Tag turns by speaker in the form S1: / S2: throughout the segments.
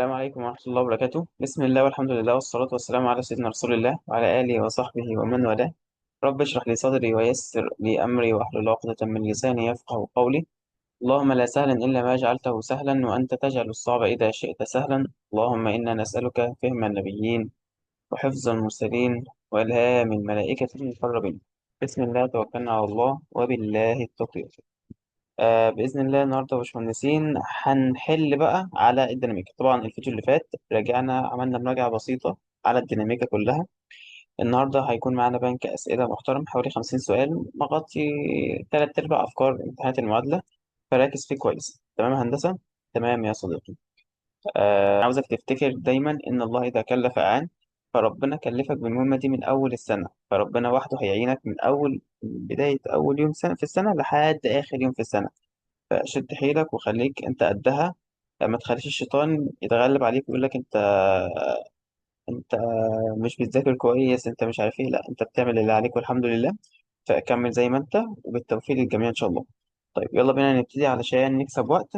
S1: السلام عليكم ورحمة الله وبركاته. بسم الله والحمد لله والصلاة والسلام على سيدنا رسول الله وعلى آله وصحبه ومن والاه. رب اشرح لي صدري ويسر لي أمري واحلل عقدة من لساني يفقه قولي. اللهم لا سهلا إلا ما جعلته سهلا وأنت تجعل الصعب إذا شئت سهلا. اللهم إنا نسألك فهم النبيين وحفظ المرسلين وإلهام الملائكة المقربين. بسم الله توكلنا على الله وبالله التوفيق. بإذن الله النهاردة يا باشمهندسين هنحل بقى على الديناميكا. طبعا الفيديو اللي فات رجعنا عملنا مراجعة بسيطة على الديناميكا كلها. النهاردة هيكون معانا بنك أسئلة محترم حوالي 50 سؤال مغطي تلات أرباع أفكار امتحانات المعادلة، فركز فيه كويس. تمام يا هندسة؟ تمام يا صديقي. عاوزك تفتكر دايما إن الله إذا كلف أعان، فربنا كلفك بالمهمة دي من أول السنة، فربنا وحده هيعينك من أول بداية أول يوم سنة في السنة لحد آخر يوم في السنة. فشد حيلك وخليك انت قدها. ما تخليش الشيطان يتغلب عليك ويقول لك انت مش بتذاكر كويس، انت مش عارف ايه. لا، انت بتعمل اللي عليك والحمد لله. فكمل زي ما انت، وبالتوفيق للجميع ان شاء الله. طيب يلا بينا نبتدي علشان نكسب وقت.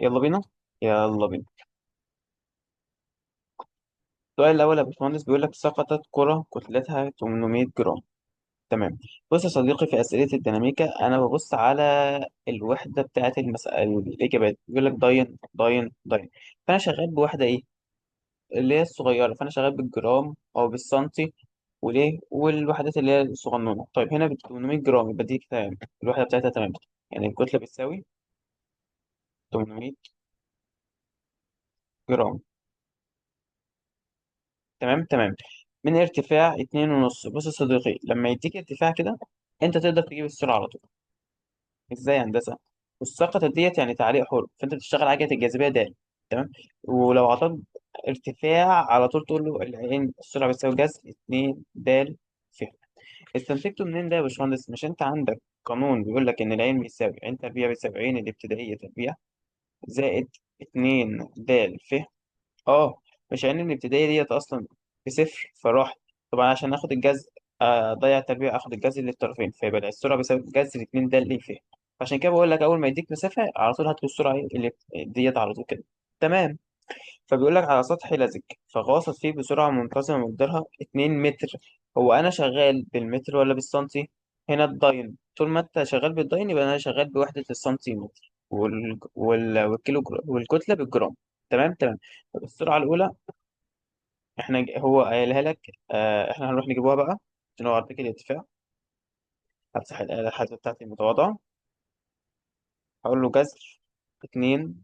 S1: يلا بينا. يلا بينا. السؤال الاول يا باشمهندس بيقول لك سقطت كرة كتلتها 800 جرام. تمام. بص يا صديقي، في أسئلة الديناميكا أنا ببص على الوحدة بتاعة الإجابات. بيقول لك داين داين داين. فأنا شغال بوحدة إيه؟ اللي هي الصغيرة، فأنا شغال بالجرام أو بالسنتي وليه والوحدات اللي هي الصغنونة. طيب هنا ب 800 جرام، يبقى دي تمام، الوحدة بتاعتها تمام. يعني الكتلة بتساوي 800 جرام. تمام تمام. من ارتفاع 2.5. بص يا صديقي، لما يديك ارتفاع كده أنت تقدر تجيب السرعة على طول. ازاي يا هندسه؟ والسقطة ديت يعني تعليق حر، فانت بتشتغل عجله الجاذبيه د. تمام. ولو عطاك ارتفاع على طول تقول له العين السرعه بتساوي جذر 2 د ف. استنتجته منين ده يا باشمهندس؟ مش انت عندك قانون بيقول لك ان العين بيساوي عين تربيع بيساوي عين الابتدائيه تربيع زائد 2 د ف. اه. مش عين الابتدائيه ديت اصلا بصفر فراح. طبعا عشان اخد الجذر اضيع التربيع، اخد الجذر للطرفين، فيبقى السرعه بيساوي جذر 2 د ف. عشان كده بقول لك اول ما يديك مسافه على طول هات له السرعه إيه اللي ديت على طول كده. تمام. فبيقول لك على سطح لزج فغاصت فيه بسرعه منتظمه مقدارها 2 متر. هو انا شغال بالمتر ولا بالسنتي؟ هنا الداين، طول ما انت شغال بالداين يبقى انا شغال بوحده السنتيمتر والكتله بالجرام. تمام تمام. طب السرعه الاولى هو قايلها لك. احنا هنروح نجيبوها بقى عشان هو ارتكل الاتفاق. هفتح الآلة الحاسبة بتاعتي المتواضعة، هقول له جذر 2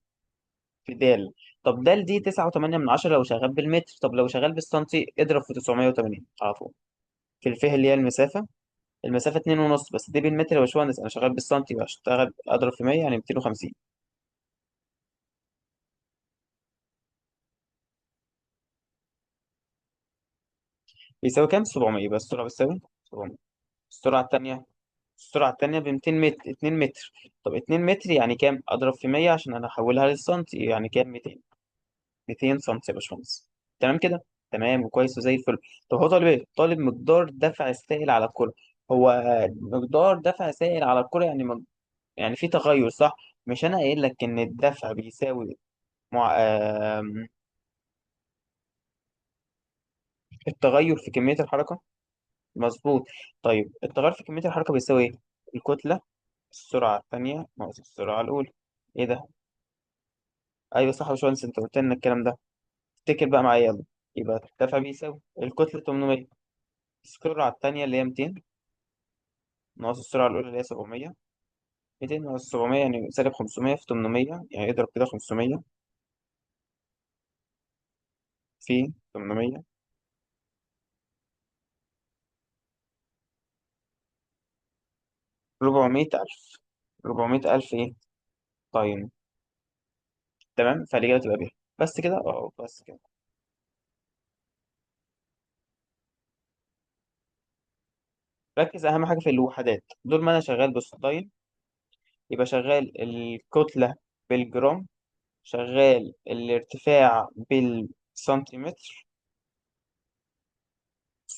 S1: في د. طب د دي 9.8 لو شغال بالمتر، طب لو شغال بالسنتي اضرب في 980 على طول. في الفه اللي هي المسافة، المسافة 2.5، بس دي بالمتر يا باشمهندس، أنا شغال بالسنتي بشتغل أضرب في 100 يعني 250. بيساوي كام؟ 700. يبقى السرعة بتساوي 700. السرعة التانية، السرعة التانية ب 200 متر، 2 متر. طب 2 متر يعني كام؟ أضرب في 100 عشان أنا أحولها للسنتي، يعني كام؟ 200. 200 سم يا باشمهندس. تمام كده. تمام وكويس وزي الفل. طب هو طالب ايه؟ طالب مقدار دفع السائل على الكرة. هو مقدار دفع سائل على الكرة يعني يعني في تغير صح؟ مش انا قايل لك ان الدفع بيساوي مع... التغير في كمية الحركة. مظبوط. طيب التغير في كمية الحركة بيساوي ايه؟ الكتلة السرعة الثانية ناقص السرعة الأولى. ايه ده؟ ايوه صح يا باشمهندس، انت قلت لنا الكلام ده. افتكر بقى معايا يلا. يبقى الدفع بيساوي الكتلة 800، السرعة التانية اللي هي 200 ناقص السرعة الأولى اللي هي 700. 200 ناقص 700 يعني سالب 500 في 800، يعني اضرب كده 500 في 800. 400,000. 400,000 إيه؟ طيب. تمام، فالإجابة تبقى بيها. بس كده؟ أه بس كده. ركز أهم حاجة في الوحدات دول. ما أنا شغال بالسطاين يبقى شغال الكتلة بالجرام، شغال الارتفاع بالسنتيمتر،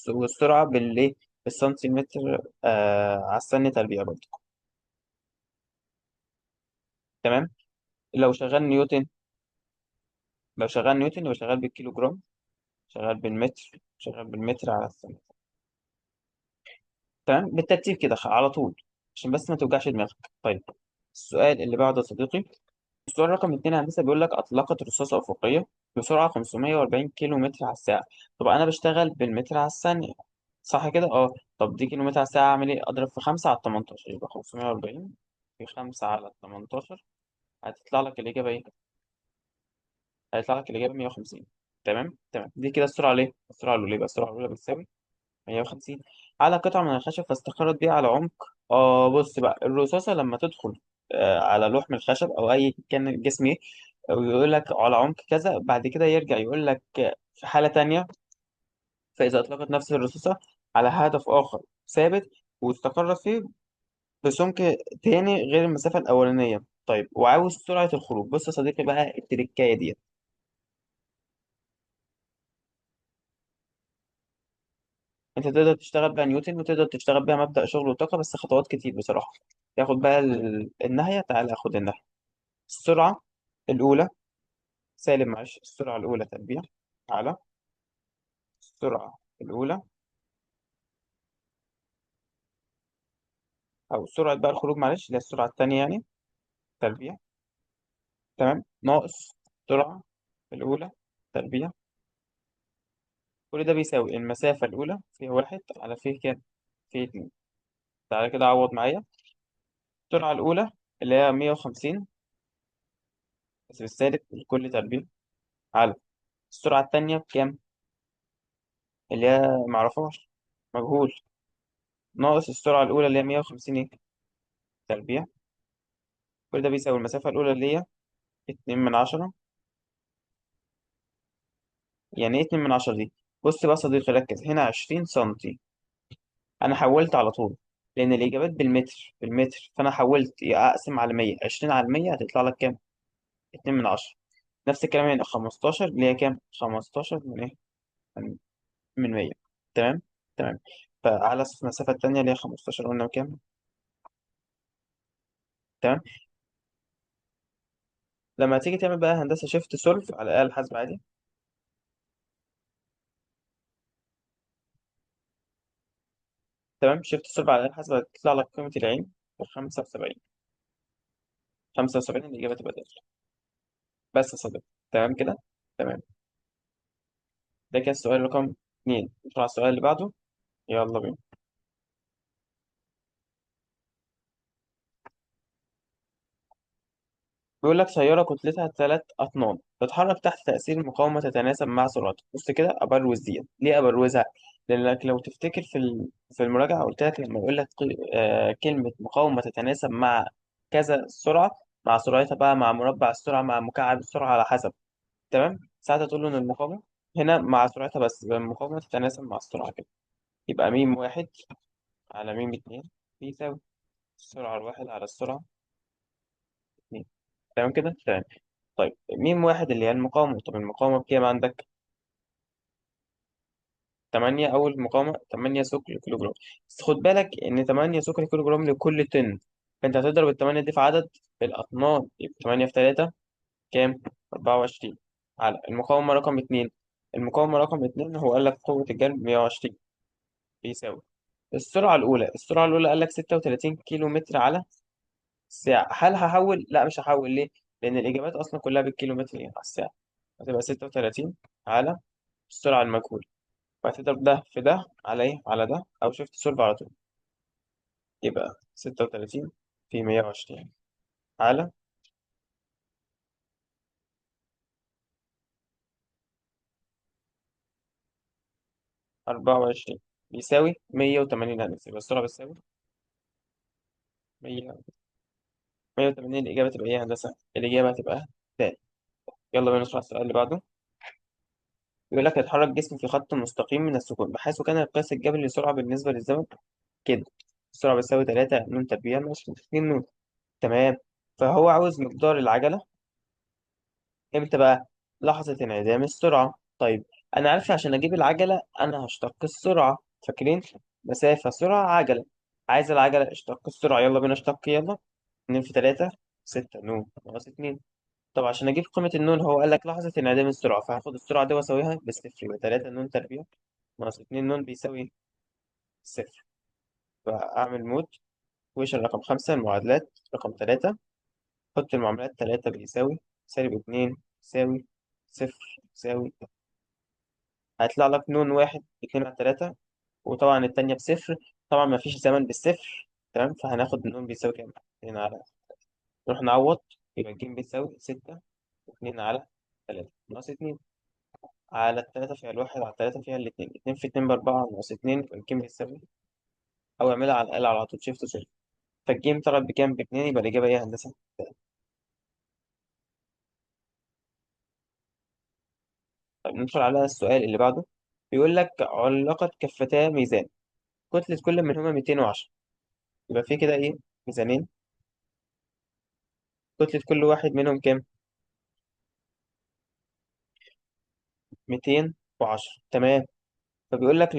S1: والسرعة بالإيه؟ بالسنتيمتر على الثانية تربيع برضه. تمام. لو شغال نيوتن لو شغال نيوتن يبقى شغال بالكيلو جرام، شغال بالمتر، شغال بالمتر على الثانية. تمام بالترتيب كده على طول، عشان بس ما توجعش دماغك. طيب السؤال اللي بعده يا صديقي، السؤال رقم 2 هندسة بيقول لك أطلقت رصاصة أفقية بسرعة 540 كيلو متر على الساعة. طب أنا بشتغل بالمتر على الثانية، صح كده؟ أه. طب دي كيلو متر على الساعة أعمل إيه؟ أضرب في 5 على 18، يبقى 540 في 5 على 18، هتطلع لك الإجابة إيه؟ هيطلع لك الإجابة 150. تمام تمام. دي كده السرعة ليه؟ السرعة الأولى، يبقى السرعة الأولى بتساوي 150 على قطعة من الخشب فاستقرت بها على عمق. بص بقى، الرصاصة لما تدخل على لوح من الخشب أو أي كان الجسم إيه، ويقول لك على عمق كذا، بعد كده يرجع يقول لك في حالة تانية، فإذا أطلقت نفس الرصاصة على هدف آخر ثابت واستقرت فيه بسمك تاني غير المسافة الأولانية. طيب وعاوز سرعة الخروج، بص يا صديقي بقى التركاية دي، انت تقدر تشتغل بيها نيوتن وتقدر تشتغل بيها مبدأ شغل وطاقة، بس خطوات كتير بصراحة. تاخد بقى النهاية، تعالى خد النهاية. السرعة الأولى سالب، معلش، السرعة الأولى تربيع على السرعة الأولى، أو سرعة بقى الخروج، معلش، اللي هي السرعة التانية يعني، تربيع، تمام، ناقص السرعة الأولى تربيع. كل ده بيساوي المسافة الأولى فيها واحد على فيه كام؟ فيه اتنين. تعالى كده عوض معايا. السرعة الأولى اللي هي 150 بس بالسالب لكل تربيع، على السرعة التانية بكام؟ اللي هي معرفهاش، مجهول، ناقص السرعة الأولى اللي هي 150 إيه؟ تربيع. كل ده بيساوي المسافة الأولى اللي هي 2 من 10. يعني إيه 2 من 10 دي؟ بص بقى يا صديقي ركز هنا، 20 سنتي. أنا حولت على طول، لأن الإجابات بالمتر بالمتر، فأنا حولت أقسم على 100، 20 على 100 هتطلع لك كام؟ 2 من 10. نفس الكلام هنا 15 اللي هي كام؟ 15 من إيه؟ من 100. تمام تمام. فعلى المسافة التانية اللي هي 15 قلنا كام؟ تمام. لما تيجي تعمل بقى هندسة شيفت سولف على الآلة الحاسبة عادي، تمام، شيفت سولف على الآلة الحاسبة هتطلع لك قيمة العين ب 75. 75 الإجابة تبقى دال. بس يا صديقي تمام كده. تمام. ده كان السؤال رقم 2. ندخل على السؤال اللي بعده. يلا بينا. بيقول لك سيارة كتلتها 3 أطنان تتحرك تحت تأثير مقاومة تتناسب مع سرعتها. بص كده أبروز دي، ليه أبروزها؟ لأنك لو تفتكر في المراجعة قلت لك لما يقول لك كلمة مقاومة تتناسب مع كذا سرعة، مع سرعتها بقى، مع مربع السرعة، مع مكعب السرعة، على حسب. تمام. ساعتها تقول له إن المقاومة هنا مع سرعتها بس، يبقى المقاومة تتناسب مع السرعة كده. يبقى ميم واحد على ميم اتنين بيساوي السرعة الواحد على السرعة اتنين. تمام كده تمام. طيب ميم واحد اللي هي المقاومة، طب المقاومة بكام عندك؟ 8، أول مقاومة 8 ثقل كيلو جرام. بس خد بالك إن 8 ثقل كيلو جرام لكل طن، فأنت هتضرب التمانية دي في عدد الأطنان، يبقى 8 في 3 كام؟ 24 على المقاومة رقم 2. المقاومة رقم 2 هو قال لك قوة الجلب 120 بيساوي السرعة الأولى قال لك 36 كيلو متر على الساعة. هل هحول؟ لا مش هحول، ليه؟ لأن الإجابات أصلا كلها بالكيلومتر على الساعة. هتبقى 36 على السرعة المجهولة، وهتضرب ده في ده على إيه؟ على ده، أو شيفت سولف على طول. يبقى 36 في 120 على 24 بيساوي 180 هندسة. يبقى السرعة بتساوي 100. 180. الإجابة تبقى إيه يا هندسة؟ الإجابة هتبقى تاني. يلا بينا نشرح السؤال اللي بعده. يقول لك يتحرك جسم في خط مستقيم من السكون بحيث كان القياس الجبري للسرعة بالنسبة للزمن كده. السرعة بتساوي 3 نون تربيع ناقص 2 نون. تمام. فهو عاوز مقدار العجلة امتى بقى؟ لحظة انعدام السرعة. طيب أنا عارف عشان أجيب العجلة أنا هشتق السرعة، فاكرين؟ مسافة سرعة عجلة. عايز العجلة اشتق السرعة، يلا بينا اشتق، يلا. 2 في 3 6 نون ناقص 2. طب عشان اجيب قيمة النون، هو قال لك لحظة انعدام السرعة، فهاخد السرعة دي واساويها بصفر، يبقى 3 نون تربيع ناقص 2 نون بيساوي صفر. فاعمل مود ويش رقم 5 المعادلات رقم 3، حط المعاملات 3 بيساوي -2 يساوي صفر يساوي، هيطلع لك نون 1 2 على 3، وطبعا التانية بصفر، طبعا مفيش زمن بالصفر. تمام، فهناخد النون بيساوي كام؟ 2 على، نروح نعوض، يبقى الجيم بيساوي 6 2 على 3 ناقص 2 على التلاتة فيها الواحد على التلاتة فيها الاتنين، 2 في 2 ب4 ناقص 2، يبقى الجيم بيساوي، أو اعملها على الآلة على طول شيفت صفر، فالجيم طلع بكام؟ ب2، يبقى الإجابة إيه يا هندسة؟ طب ندخل على السؤال اللي بعده. بيقول لك علقت كفتاه ميزان، كتلة كل منهما 210، يبقى في كده إيه؟ ميزانين، كتلة كل واحد منهم كام؟ 210. تمام. فبيقول لك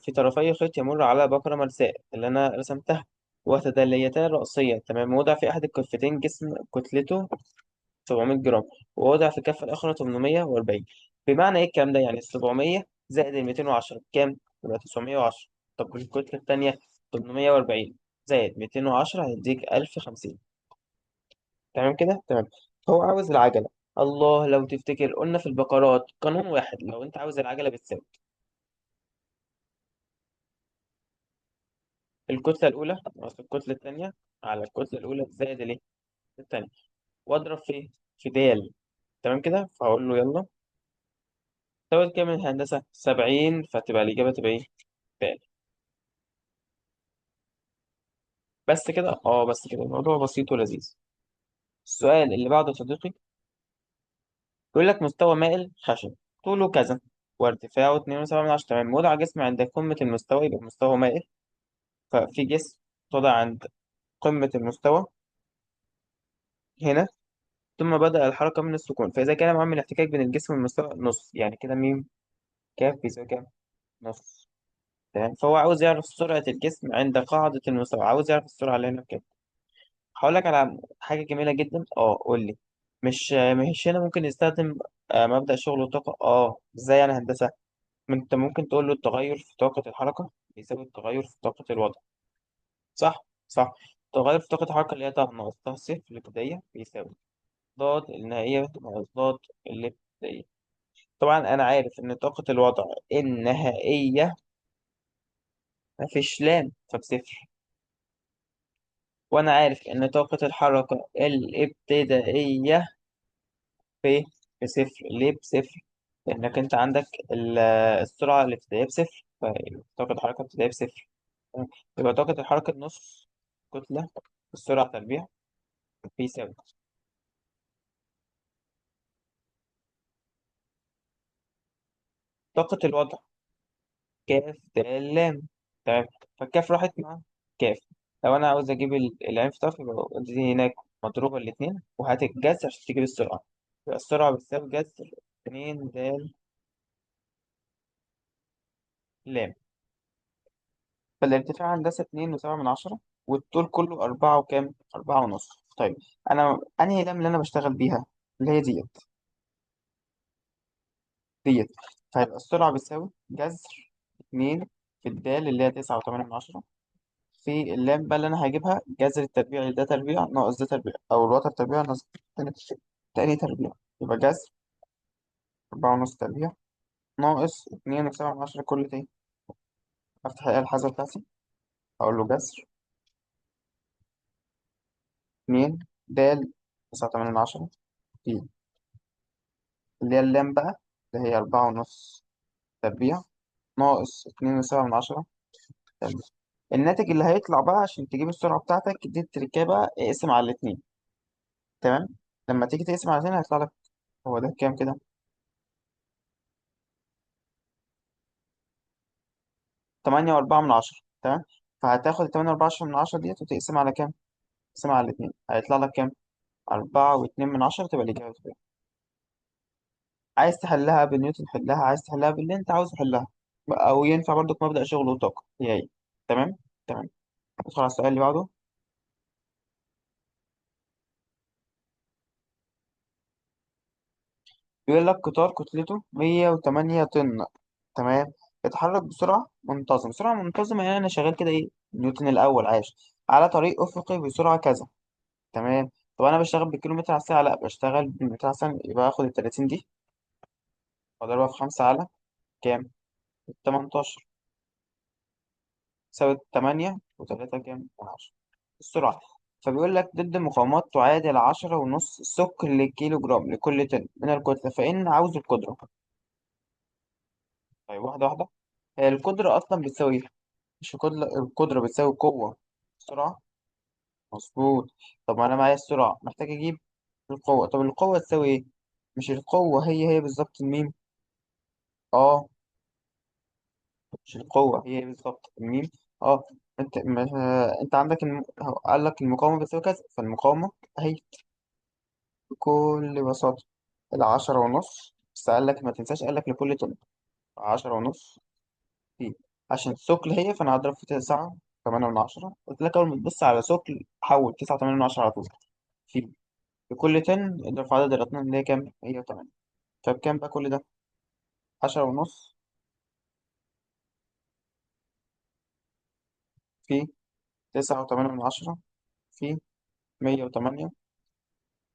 S1: في طرفي خيط يمر على بقرة مرساء اللي أنا رسمتها، وتدليتا رأسية. تمام، وضع في أحد الكفتين جسم كتلته 700 جرام، ووضع في الكفة الأخرى 840. بمعنى إيه الكلام ده؟ يعني 700 زائد ال 210 كام؟ يبقى 910. طب الكتلة التانية 840 زائد 210 هيديك 1050. تمام كده؟ تمام. هو عاوز العجلة. الله، لو تفتكر قلنا في البقرات قانون واحد، لو أنت عاوز العجلة بتساوي الكتلة الأولى ناقص الكتلة التانية على الكتلة الأولى زائد الإيه؟ التانية، وأضرب في إيه؟ في دال. تمام كده، فهقول له يلا تساوي كام من هندسة؟ 70، فتبقى الإجابة تبقى إيه؟ دال. بس كده؟ بس كده، الموضوع بسيط ولذيذ. السؤال اللي بعده يا صديقي، بيقول لك مستوى مائل خشن طوله كذا وارتفاعه 2.7 تمام، وضع جسم عند قمة المستوى، يبقى مستوى مائل، ففي جسم وضع عند قمة المستوى هنا، ثم بدأ الحركة من السكون، فإذا كان معامل الاحتكاك بين الجسم والمستوى نص، يعني كده ميم كاف بيساوي كام؟ نص. تمام، فهو عاوز يعرف سرعة الجسم عند قاعدة المستوى، عاوز يعرف السرعة اللي هنا بكام. هقول لك على حاجة جميلة جدا. قول لي، مش هنا ممكن نستخدم مبدأ شغل وطاقة؟ ازاي يعني هندسة؟ ما انت ممكن تقول له التغير في طاقة الحركة بيساوي التغير في طاقة الوضع. صح؟ صح. التغير في طاقة الحركة اللي هي ط ناقص ط صفر الابتدائية بيساوي ضاد النهائية ناقص ضاد الابتدائية. طبعا أنا عارف إن طاقة الوضع النهائية مفيش لام فبصفر، وأنا عارف إن طاقة الحركة الابتدائية في بصفر. ليه بصفر؟ لأنك أنت عندك السرعة الابتدائية بصفر، فطاقة الحركة الابتدائية بصفر. تمام؟ يبقى طاقة الحركة نص كتلة السرعة تربيع بيساوي طاقة الوضع كاف دال لام. تمام، فالكاف راحت مع كاف. لو أنا عاوز أجيب العين في طرف، يبقى دي هناك مضروبة الاتنين، وهات الجذر عشان تجيب السرعة، يبقى السرعة بتساوي جذر 2 دال لام. فالارتفاع هندسة 2.7، والطول كله 4 وكام؟ 4.5. طيب، أنا أنهي لام اللي أنا بشتغل بيها؟ اللي هي ديت. فيبقى السرعة بتساوي جذر 2 في الدال اللي هي 9.8، في اللام بقى اللي أنا هجيبها جذر التربيع، ده تربيع ناقص ده تربيع، أو الوتر تربيع ناقص تاني تاني تربيع، يبقى جذر 4.5 تربيع ناقص 2.7 كل تاني. أفتح الآلة الحاسبة بتاعتي، أقول له جذر 2 دال 9.8 في اللي هي اللام بقى اللي هي 4.5 تربيع ناقص 2.7 تربيع. الناتج اللي هيطلع بقى عشان تجيب السرعة بتاعتك دي التركية بقى، اقسم على الاتنين. تمام، لما تيجي تقسم على الاتنين هيطلع لك هو ده كام كده؟ 8.4. تمام، فهتاخد 8.4 ديت وتقسم على كام؟ تقسم على الاتنين هيطلع لك كام؟ 4.2، تبقى الإجابة تبقى. عايز تحلها بالنيوتن حلها، عايز تحلها باللي أنت عاوز تحلها، أو ينفع برضك مبدأ شغل وطاقة هي. تمام. تمام، ندخل على السؤال اللي بعده. بيقول لك قطار كتلته 108 طن. تمام. يتحرك بسرعة منتظمة. سرعة منتظمة يعني أنا شغال كده إيه، نيوتن الأول عاش، على طريق أفقي بسرعة كذا. تمام. طب أنا بشتغل بالكيلومتر على الساعة؟ لأ، بشتغل بالمتر على الساعة. يبقى آخد ال30 دي وأضربها في 5 على كام؟ 18. تساوي 8 و3 كام؟ 10. السرعة. فبيقول لك ضد مقاومات تعادل 10.5 سك للكيلو جرام لكل طن من الكتلة، فإن عاوز القدرة. طيب واحدة واحدة. هي القدرة أصلا بتساوي إيه؟ مش القدرة بتساوي قوة سرعة. مظبوط. طب ما أنا معايا السرعة، محتاج أجيب القوة. طب القوة تساوي إيه؟ مش القوة هي بالظبط الميم؟ أه. مش القوة هي بالظبط الميم؟ أه. أنت عندك هو قال لك المقاومة بتساوي كذا، فالمقاومة أهي بكل بساطة 10.5. بس قال لك ما تنساش، قال لك لكل طن 10.5 فيه. عشان الثقل هي، فأنا هضرب في 9.8. قلت لك أول ما تبص على ثقل حول 9.8 على طول في لكل طن اضرب في عدد الأطنان اللي هي كام؟ 108. فبكام بقى كل ده؟ 10.5 في 9.8 في 108.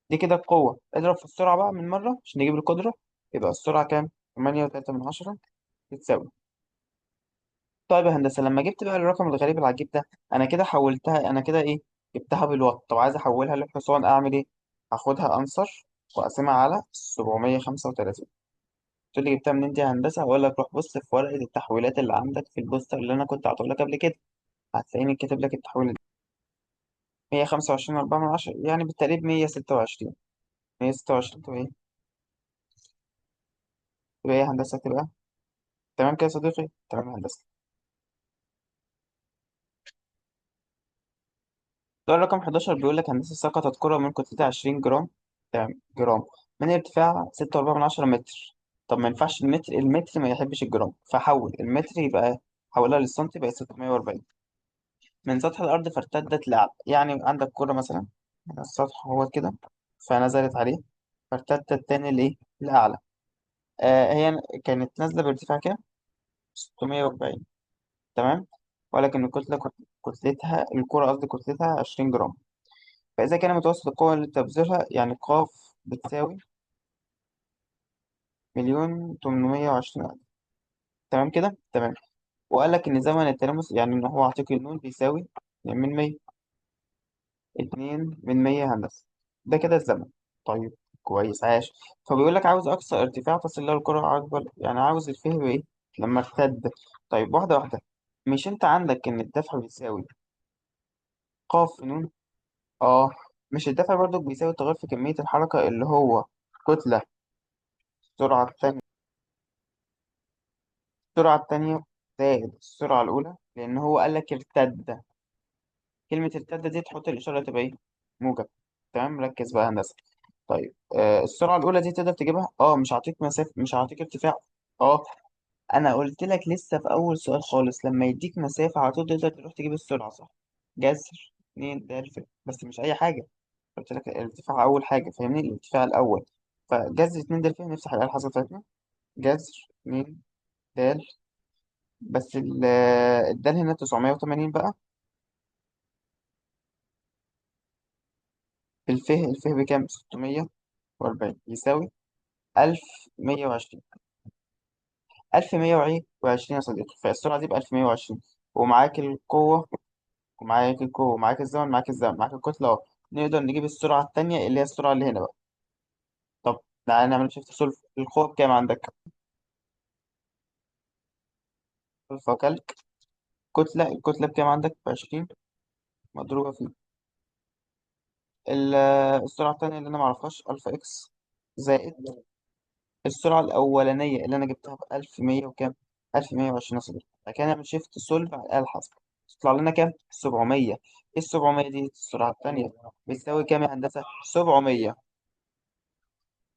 S1: دي كده القوة. اضرب في السرعة بقى من مرة عشان نجيب القدرة. يبقى السرعة كام؟ 8.3 بتساوي. طيب يا هندسة، لما جبت بقى الرقم الغريب العجيب ده، أنا كده حولتها، أنا كده إيه، جبتها بالوات. طب عايز أحولها للحصان أعمل إيه؟ هاخدها أنصر وأقسمها على 735. تقول لي جبتها منين دي يا هندسة؟ هقول لك روح بص في ورقة التحويلات اللي عندك في البوستر اللي أنا كنت عطول لك قبل كده. هتلاقيني كاتب لك التحويل ده 125.4 يعني بالتقريب 126. 126 تبقى إيه؟ تبقى إيه يا هندسة؟ تبقى تمام كده يا صديقي؟ تمام يا هندسة. سؤال رقم 11 بيقول لك هندسة سقطت كرة من كتلتها 20 جرام. تمام جرام. من ارتفاع 6.4 متر. طب ما ينفعش المتر ما يحبش الجرام، فحول المتر يبقى، حولها للسنتي بقى 640. من سطح الأرض فارتدت لأعلى. يعني عندك كرة مثلا، السطح هو كده، فنزلت عليه فارتدت تاني لإيه؟ لأعلى. هي كانت نازلة بارتفاع كام؟ 640. تمام. ولكن كتلتها الكرة قصدي كتلتها 20 جرام. فإذا كان متوسط القوة اللي بتبذلها يعني قاف بتساوي 1,820,000. تمام كده؟ تمام. وقال لك إن زمن التلامس يعني إن هو عتيق النون بيساوي 2 من 100. 2 من 100 هندسة. ده كده الزمن. طيب كويس عاش. فبيقول لك عاوز أقصى ارتفاع تصل له الكرة أكبر، يعني عاوز الفهم إيه لما ارتد. طيب واحدة واحدة. مش أنت عندك إن الدفع بيساوي قاف في نون؟ آه. مش الدفع برضو بيساوي التغير في كمية الحركة اللي هو كتلة السرعة التانية، السرعة التانية زائد السرعة الأولى، لأن هو قال لك ارتد. كلمة ارتد دي تحط الإشارة تبقى إيه؟ موجب. تمام ركز بقى يا هندسة. طيب السرعة الأولى دي تقدر تجيبها؟ مش هعطيك مسافة، مش هعطيك ارتفاع. أه. أنا قلت لك لسه في أول سؤال خالص، لما يديك مسافة على طول تقدر تروح تجيب السرعة صح؟ جذر 2 ده بس مش أي حاجة. قلت لك الارتفاع أول حاجة، فاهمني؟ الارتفاع الأول. فجذر 2 ده نفتح الآلة الحاسبة بتاعتنا. جذر 2 د. بس الدال هنا 980 بقى. الفه بكام؟ 640 يساوي 1120. 1120 يا صديقي. فالسرعة دي ب 1120. ومعاك القوة ومعاك القوة ومعاك الزمن، معاك الزمن، معاك الكتلة أهو. نقدر نجيب السرعة التانية اللي هي السرعة اللي هنا بقى. طب تعالى نعمل شيفت سولف. القوة بكام عندك؟ فكلك الكتلة بكام عندك؟ ب20 مضروبة في ال- السرعة التانية اللي أنا معرفهاش ألفا إكس زائد السرعة الأولانية اللي أنا جبتها ب1100 وكام؟ 1120 يا صديقي. بعد كده نعمل شيفت سولف على الآلة الحاسبة. تطلع لنا كام؟ 700. إيه 700 دي؟ السرعة التانية بتساوي كام يا هندسة؟ 700.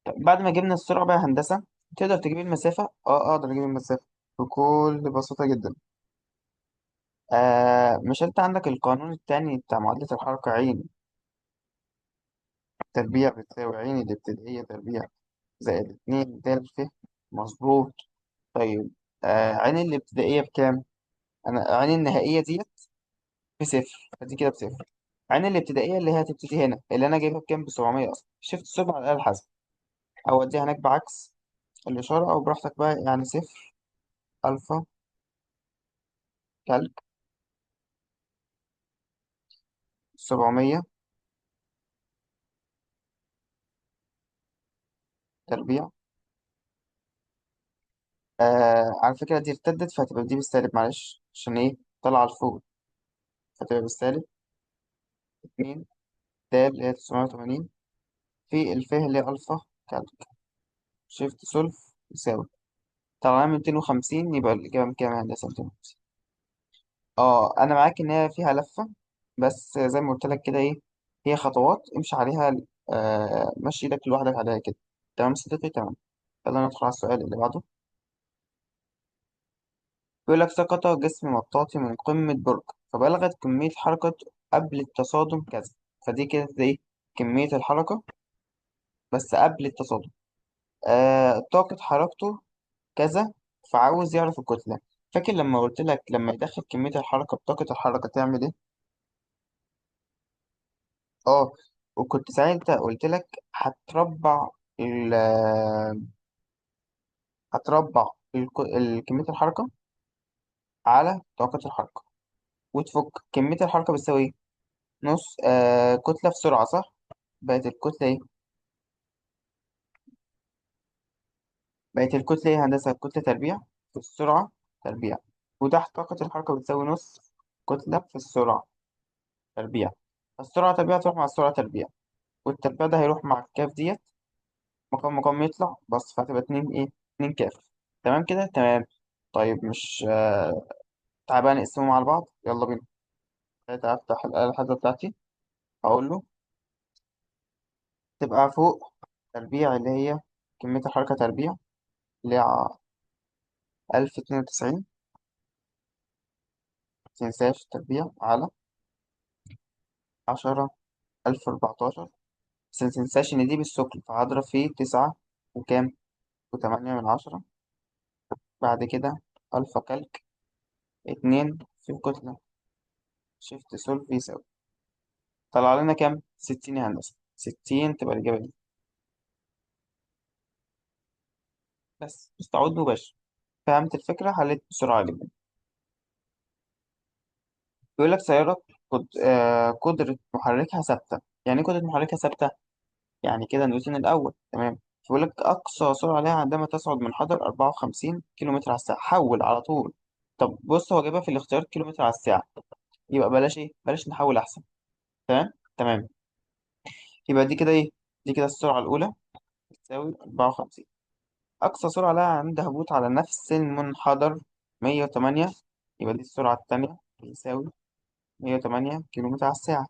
S1: طب بعد ما جبنا السرعة بقى يا هندسة، تقدر تجيب المسافة؟ أقدر أجيب المسافة بكل بساطة جدا. مش أنت عندك القانون التاني بتاع معادلة الحركة عين تربيع بتساوي عين الابتدائية تربيع زائد 2 د ف. مظبوط. طيب عين الابتدائية بكام؟ أنا عين النهائية ديت بصفر، فدي كده بصفر. عين الابتدائية اللي هي هتبتدي هنا، اللي أنا جايبها بكام؟ ب700 أصلا. شفت صفر على الآلة الحاسبة، أو أديها هناك بعكس الإشارة، أو براحتك بقى، يعني صفر ألفا كالك 700 تربيع. على فكرة دي ارتدت، فهتبقى دي بالسالب، معلش عشان إيه؟ طالعة لفوق، فتبقى بالسالب 2 د اللي هي 980 في الف اللي هي ألفا كالك شيفت سولف يساوي، طالما 250 يبقى الإجابة كام يا هندسة؟ 250. اه أنا معاك إن هي فيها لفة، بس زي ما قلت لك كده، إيه هي خطوات امشي عليها. مشي إيدك لوحدك عليها كده. تمام صديقي، تمام. يلا ندخل على السؤال اللي بعده. بيقول لك سقط جسم مطاطي من قمة برج، فبلغت كمية حركة قبل التصادم كذا. فدي كده إيه؟ كمية الحركة بس قبل التصادم. طاقة حركته كذا، فعاوز يعرف الكتلة. فاكر لما قلت لك لما يدخل كمية الحركة بطاقة الحركة تعمل ايه؟ اه، وكنت ساعتها قلت لك هتربع ال هتربع كمية الحركة على طاقة الحركة، وتفك كمية الحركة بتساوي ايه؟ نص كتلة في سرعة، صح؟ بقت الكتلة ايه؟ بقت الكتلة ايه يا هندسة؟ الكتلة تربيع في السرعة تربيع، وتحت طاقة الحركة بتساوي نص كتلة في السرعة تربيع. السرعة تربيع تروح مع السرعة تربيع، والتربيع ده هيروح مع الكاف ديت، مقام مقام يطلع بس، فهتبقى اتنين ايه؟ اتنين كاف. تمام كده، تمام. طيب مش تعال بقى نقسمهم على بعض، يلا بينا. تعالى افتح الآلة الحاسبة بتاعتي، هقول له تبقى فوق تربيع اللي هي كمية الحركة تربيع اللي هي 1092، متنساش تربيع على 10,1014. بس متنساش إن دي بالسكر، فهضرب فيه 9 وكام؟ و8 من 10. بعد كده ألفا كالك 2 في الكتلة شيفت سولف يساوي، طلع لنا كام؟ 60 يا هندسة. 60 تبقى الإجابة دي. بس استعود مباشر. فهمت الفكرة، حليت بسرعة جدا. بيقول لك سيارة قدرة محركها ثابتة. يعني إيه قدرة محركها ثابتة؟ يعني كده نيوتن الأول، تمام. بيقول لك أقصى سرعة لها عندما تصعد منحدر 54 كيلومتر على الساعة. حول على طول. طب بص، هو جايبها في الاختيار كيلومتر على الساعة، يبقى بلاش إيه؟ بلاش نحول أحسن. تمام، تمام. يبقى دي كده إيه؟ دي كده السرعة الأولى تساوي 54. أقصى سرعة لها عند هبوط على نفس المنحدر 108، يبقى دي السرعة التانية بتساوي 108 كيلومتر على الساعة.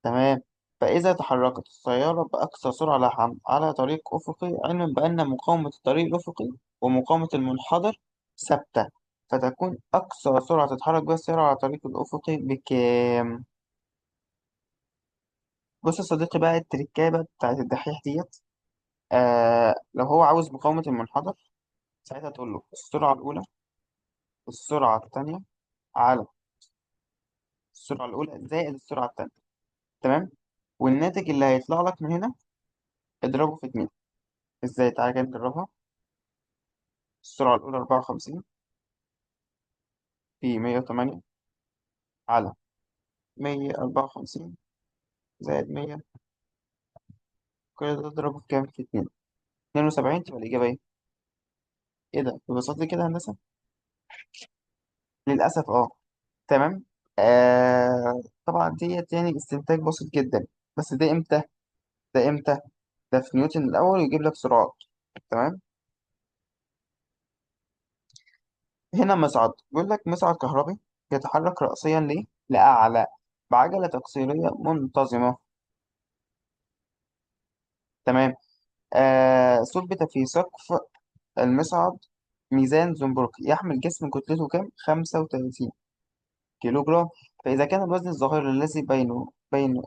S1: تمام. فإذا تحركت السيارة بأقصى سرعة على طريق أفقي، علما بأن مقاومة الطريق الأفقي ومقاومة المنحدر ثابتة، فتكون أقصى سرعة تتحرك بها السيارة على الطريق الأفقي بكام؟ بص يا صديقي بقى، التركيبة بقى بتاعت الدحيح ديت. لو هو عاوز مقاومة المنحدر، ساعتها تقول له السرعة الأولى السرعة التانية على السرعة الأولى زائد السرعة التانية. تمام. والناتج اللي هيطلع لك من هنا اضربه في 2. ازاي؟ تعالى كده نجربها. السرعة الأولى 54 في 108 على 154 زائد 100، كل ده اضربه في كام؟ في 2. 72 تبقى الإجابة إيه؟ إيه ده؟ ببساطة كده هندسة؟ للأسف أه. تمام. طبعا ديت يعني استنتاج بسيط جدا. بس ده إمتى؟ ده إمتى؟ ده في نيوتن الأول يجيب لك سرعات. تمام. هنا مصعد، بيقول لك مصعد كهربي يتحرك رأسيا ليه؟ لأعلى بعجلة تقصيرية منتظمة. تمام. ثبت في سقف المصعد ميزان زنبركي يحمل جسم كتلته كام؟ 35 كيلو جرام. فإذا كان الوزن الظاهر الذي بينه بينه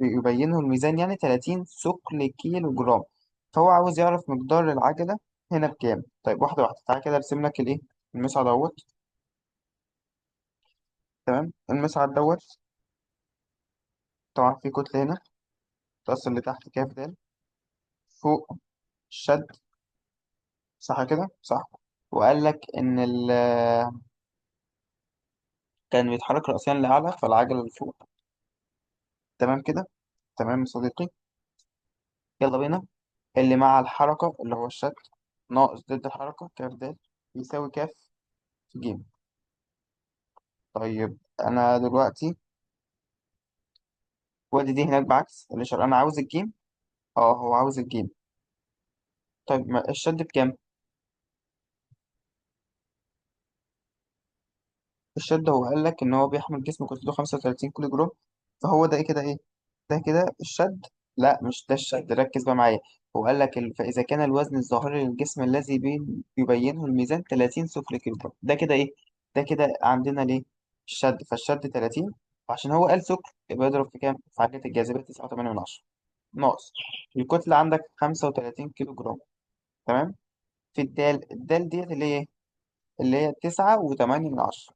S1: بيبينه الميزان يعني 30 ثقل كيلو جرام، فهو عاوز يعرف مقدار العجلة هنا بكام. طيب واحدة واحدة، تعالى كده ارسم لك الايه، المسعى دوت. تمام، المسعى دوت طبعا في كتلة هنا تأثر لتحت كاف د، فوق الشد، صح كده؟ صح. وقال لك إن كان بيتحرك رأسيا لأعلى فالعجلة لفوق. تمام كده؟ تمام يا صديقي. يلا بينا. اللي مع الحركة اللي هو الشد ناقص ضد الحركة كاف د يساوي كاف في ج. طيب أنا دلوقتي وادي دي هناك بعكس الإشارة، أنا عاوز الجيم. اه هو عاوز الجيم. طيب الشد بكام؟ الشد هو قال لك إن هو بيحمل جسم كتلته 35 كيلو جرام، فهو ده إيه كده إيه؟ ده كده الشد. لا مش ده الشد، ركز بقى معايا. هو قال لك فإذا كان الوزن الظاهري للجسم الذي يبينه الميزان 30 سفلي كيلو جرام، ده كده إيه؟ ده كده عندنا ليه؟ الشد، فالشد 30، وعشان هو قال سكر يبقى يضرب في كام؟ في عدة الجاذبية 9.8 من عشرة، ناقص الكتلة عندك 35 كيلو جرام. تمام. في الدال ديت اللي هي إيه؟ اللي هي 9.8 من عشرة.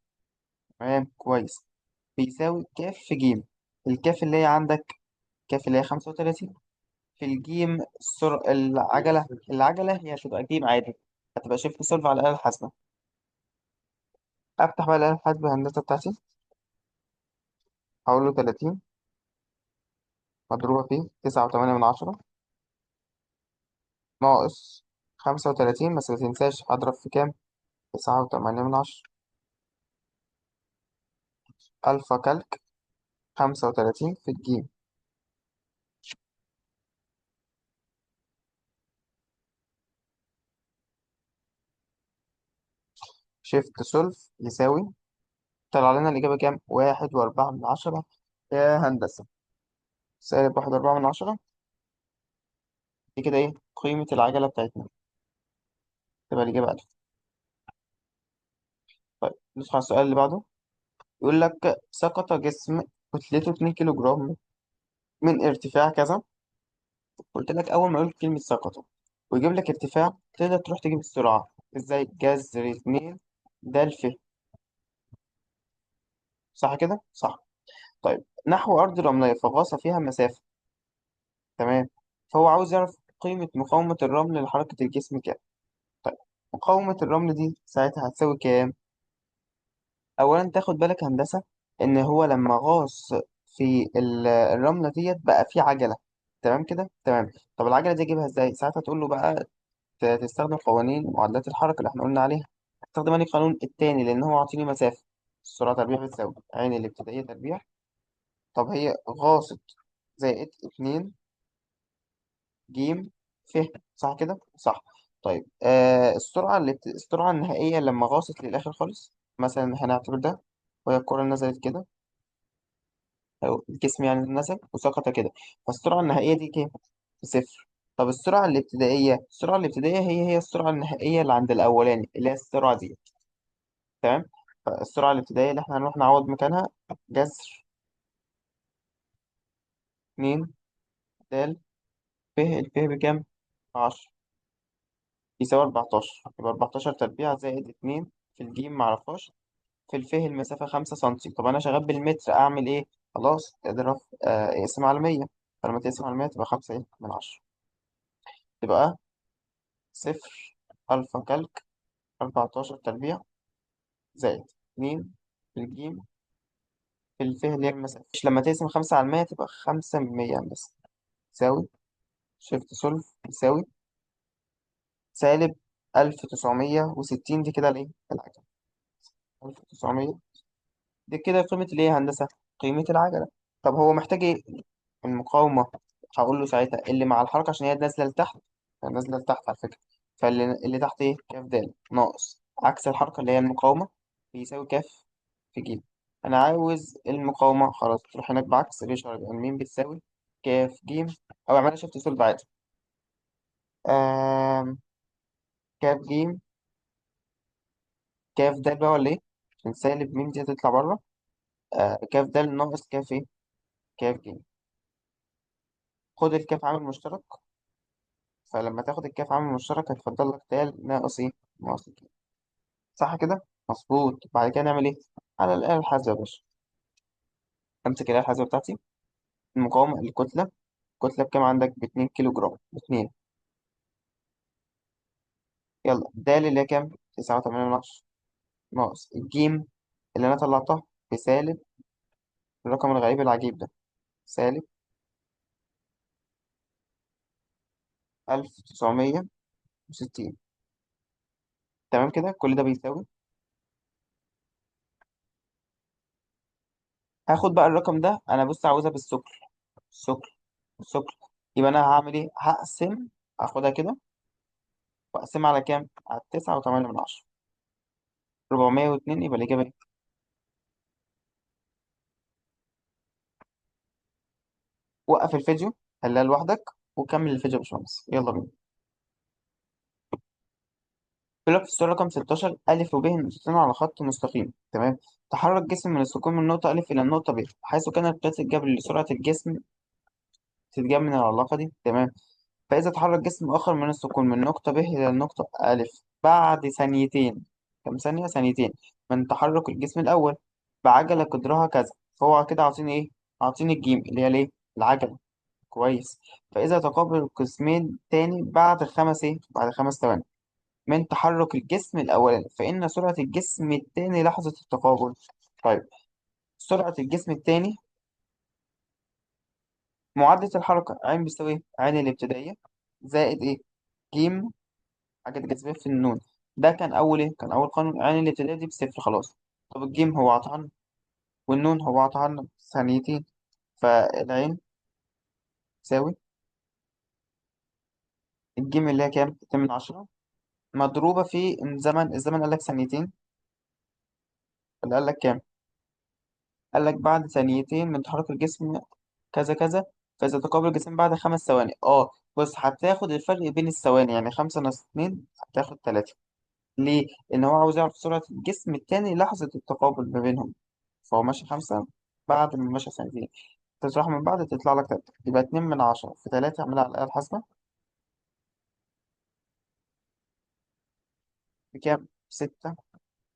S1: تمام كويس. بيساوي كاف في جيم. الكاف اللي هي عندك، كاف اللي هي 35 في الجيم العجلة هي هتبقى جيم عادي، هتبقى شيفت سولف على الآلة الحاسبة. أفتح بقى الآلة الحاسبة الهندسة بتاعتي، هقول له 30 مضروبة في 9.8 ناقص 35، بس متنساش هضرب في كام؟ 9.8. ألفا كالك 35 في الجيم. شيفت سولف يساوي، طلع لنا الإجابة كام؟ 1.4 يا هندسة. -1.4. دي كده إيه؟ قيمة العجلة بتاعتنا، تبقى الإجابة ألف. طيب ندخل على السؤال اللي بعده. يقول لك سقط جسم كتلته 2 كيلو جرام من ارتفاع كذا. قلت لك أول ما يقول كلمة سقط ويجيب لك ارتفاع، تقدر تروح تجيب السرعة ازاي؟ جذر 2 ده الف. صح كده؟ صح. طيب نحو أرض رملية فغاص فيها مسافة. تمام. فهو عاوز يعرف قيمة مقاومة الرمل لحركة الجسم كام. طيب مقاومة الرمل دي ساعتها هتساوي كام؟ أولا تاخد بالك هندسة إن هو لما غاص في الرملة ديت بقى في عجلة. تمام كده؟ تمام. طب العجلة دي أجيبها إزاي؟ ساعتها تقول له بقى تستخدم قوانين معادلات الحركة اللي إحنا قلنا عليها. هستخدم أنا القانون التاني لأن هو عاطيني مسافة. السرعة تربيع بتساوي عين الابتدائية تربيع. طب هي غاصت زائد 2 جيم ف. صح كده؟ صح. طيب السرعة النهائية لما غاصت للآخر خالص، مثلا هنعتبر ده وهي الكرة نزلت كده، أو الجسم يعني نزل وسقط كده، فالسرعة النهائية دي كام؟ بصفر. طب السرعة الابتدائية هي السرعة النهائية اللي عند الأولاني اللي هي السرعة دي. تمام. فالسرعة الابتدائية اللي احنا هنروح نعوض مكانها جذر 2 د الف بكام؟ 10 يساوي 14. يبقى 14 تربيع زائد 2 في الجيم معرفهاش، في المسافة 5 سنتي. طب أنا شغال بالمتر أعمل إيه؟ خلاص اضرب اقسم على 100، فلما تقسم على 100 تبقى 5 إيه من 10. تبقى صفر ألفا كالك 14 تربيع زائد 2 في الجيم في اللي هي المسافة. مش لما تقسم 5 على 100 تبقى 5 من 100 بس، تساوي شيفت سولف يساوي سالب 1960. دي كده الإيه؟ العجلة 1900. دي كده قيمة الإيه يا هندسة؟ قيمة العجلة. طب هو محتاج إيه؟ المقاومة. هقول له ساعتها اللي مع الحركة عشان هي نازلة لتحت، نازلة لتحت على فكرة، فاللي تحت إيه؟ كاف د ناقص عكس الحركة اللي هي المقاومة بيساوي كاف في ج. أنا عاوز المقاومة، خلاص تروح هناك بعكس الإشارة، يبقى مين بتساوي كاف ج، أو اعملها شيفت سولف عادي. آم... كاف ج، كاف د بقى ولا إيه؟ عشان سالب مين دي هتطلع بره. كاف د ناقص كاف إيه؟ كاف ج. خد الكاف عامل مشترك فلما تاخد الكاف عامل مشترك هيتفضل لك تال ناقص ايه؟ ناقص الكاف. صح كده؟ مظبوط. بعد كده نعمل ايه؟ على الآلة الحاسبة يا باشا. امسك الآلة الحاسبة بتاعتي. المقاومة الكتلة. الكتلة بكام عندك؟ ب2 كيلو جرام. ب2. يلا دال اللي هي كام؟ 9.8 ناقص الجيم اللي أنا طلعتها بسالب الرقم الغريب العجيب ده، -1960. تمام كده، كل ده بيساوي. هاخد بقى الرقم ده، أنا بص عاوزها بالسكر. السكر. السكر. يبقى أنا هعمل إيه؟ هقسم. هاخدها كده وأقسمها على كام؟ على 9.8. 402 يبقى الإجابة إيه؟ وقف الفيديو، حلها لوحدك وكمل الفيديو يا باشمهندس، يلا بينا. بيقول لك في السؤال رقم 16 ألف وب نقطتين على خط مستقيم، تمام. تحرك جسم من السكون من النقطة ألف إلى النقطة ب، حيث كانت قياس الجبر لسرعة الجسم تتجاب من العلاقة دي، تمام. فإذا تحرك جسم آخر من السكون من نقطة ب إلى النقطة ألف بعد ثانيتين. كم ثانية؟ ثانيتين. من تحرك الجسم الأول بعجلة قدرها كذا. فهو كده عاطيني إيه؟ عاطيني الجيم اللي هي الإيه؟ العجلة. كويس. فإذا تقابل القسمين تاني بعد خمس إيه؟ بعد 5 ثواني من تحرك الجسم الأولاني، فإن سرعة الجسم التاني لحظة التقابل. طيب، سرعة الجسم التاني معادلة الحركة عين بيساوي إيه؟ عين الابتدائية زائد إيه؟ جيم حاجة الجاذبية في النون. ده كان أول إيه؟ كان أول قانون. عين الابتدائية دي بصفر خلاص. طب الجيم هو عطانا والنون هو عطانا ثانيتين، فالعين تساوي الجيم اللي هي كام؟ 2 من 10 مضروبة في الزمن قال لك ثانيتين، اللي قال لك كام؟ قال لك بعد ثانيتين من تحرك الجسم كذا كذا. فإذا تقابل الجسم بعد 5 ثواني بص هتاخد الفرق بين الثواني، يعني 5 ناقص 2 هتاخد 3. ليه؟ لأن هو عاوز يعرف سرعة الجسم التاني لحظة التقابل ما بينهم. فهو ماشي 5 بعد ما ماشي ثانيتين، تطرح من بعض تطلع لك 3، يبقى 2 من 10 في 3 اعملها على الآلة الحاسبة بكام؟ 6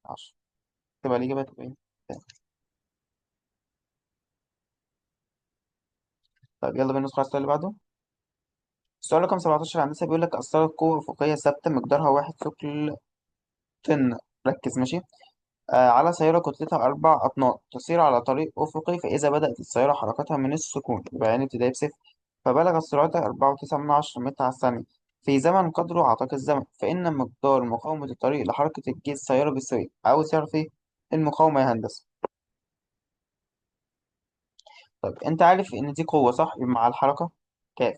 S1: 10. تبقى الإجابة تبقى إيه؟ طيب يلا بينا ندخل على السؤال اللي بعده. السؤال رقم 17 هندسة بيقول لك أثرت قوة أفقية ثابتة مقدارها 1 طن. ركز ماشي. على سيارة كتلتها 4 أطنان تسير على طريق أفقي، فإذا بدأت السيارة حركتها من السكون يبقى يعني ابتدائي بصفر، فبلغت سرعتها 4.9 متر على الثانية في زمن قدره عتاق الزمن، فإن مقدار مقاومة الطريق لحركة السيارة بالسوية. عاوز يعرف إيه المقاومة يا هندسة؟ طيب أنت عارف إن دي قوة صح؟ يبقى مع الحركة كاف.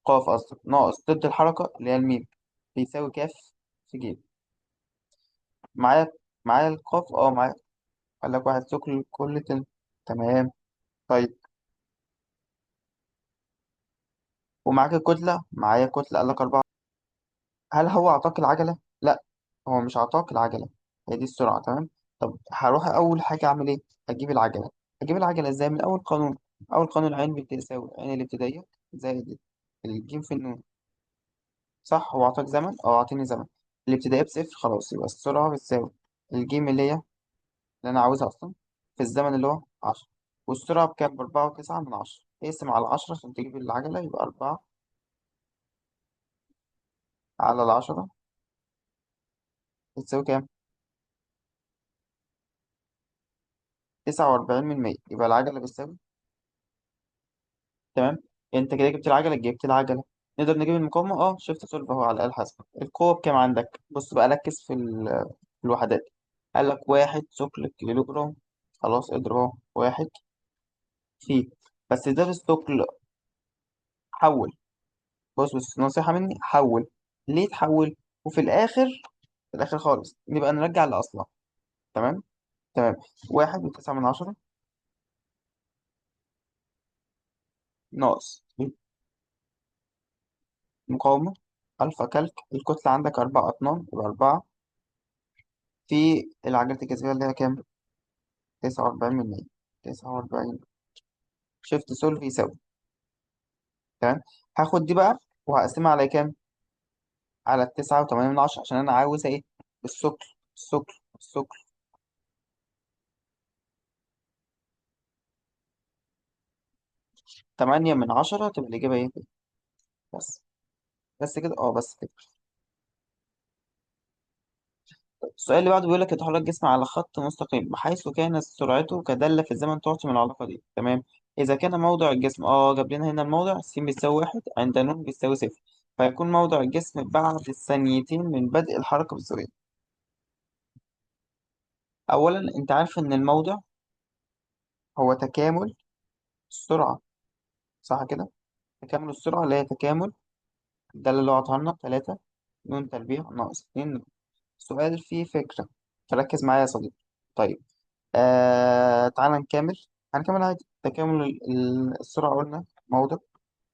S1: قاف قصدك ناقص ضد الحركة اللي هي الميم بيساوي كاف في جيم. معايا؟ معايا القاف معايا. قال لك واحد ثقل كل تلت. تمام. طيب ومعاك الكتلة. معايا كتلة قال لك 4. هل هو أعطاك العجلة؟ لا، هو مش أعطاك العجلة، هي دي السرعة، تمام. طب هروح أول حاجة أعمل إيه؟ أجيب العجلة. أجيب العجلة إزاي؟ من أول قانون. أول قانون عين بتساوي عين الابتدائية زائد الجيم في النون. صح، هو أعطاك زمن؟ أعطيني زمن. الابتدائية بصفر خلاص، يبقى السرعة بتساوي الجيم اللي هي اللي أنا عاوزها أصلا في الزمن اللي هو 10. والسرعة بكام؟ ب4.9. اقسم على 10 عشان تجيب العجلة، يبقى 4 على 10 بتساوي كام؟ 49%. يبقى العجلة بتساوي. تمام. انت كده جبت العجلة، جبت العجلة. نقدر نجيب المقاومة. شفت سولف اهو على الآلة الحاسبة. القوة بكام عندك؟ بص بقى ركز في الوحدات. قال لك 1 ثقل كيلو جرام. خلاص اضرب اهو 1 في، بس ده بالثقل. حول. بص نصيحة مني، حول. ليه تحول؟ وفي الآخر، في الآخر خالص نبقى نرجع لأصلها. تمام. تمام. 1.9 ناقص المقاومة ألفا كالك. الكتلة عندك 4 أطنان يبقى 4 في العجلة الجاذبية اللي هي كام؟ 49%. 49. شيفت سولف يساوي. تمام. هاخد دي بقى وهقسمها على كام؟ على 9.8 عشان أنا عاوز إيه؟ الثقل. الثقل. 8/10 تبقى الإجابة إيه؟ بس. بس كده، بس كده. السؤال اللي بعده بيقول لك يتحرك جسم على خط مستقيم بحيث كانت سرعته كدالة في الزمن تعطي من العلاقة دي. تمام. إذا كان موضع الجسم جاب لنا هنا الموضع س بيساوي 1 عند ن بيساوي 0، فيكون موضع الجسم بعد الثانيتين من بدء الحركة بالزاوية. أولا أنت عارف إن الموضع هو تكامل السرعة، صح كده؟ تكامل السرعة اللي هي تكامل الدالة اللي هو عطاها لنا 3 ن تربيع ناقص 2. سؤال فيه فكرة، فركز معايا يا صديقي. طيب، تعال نكمل. هنكمل عادي. تكامل السرعة قلنا موضع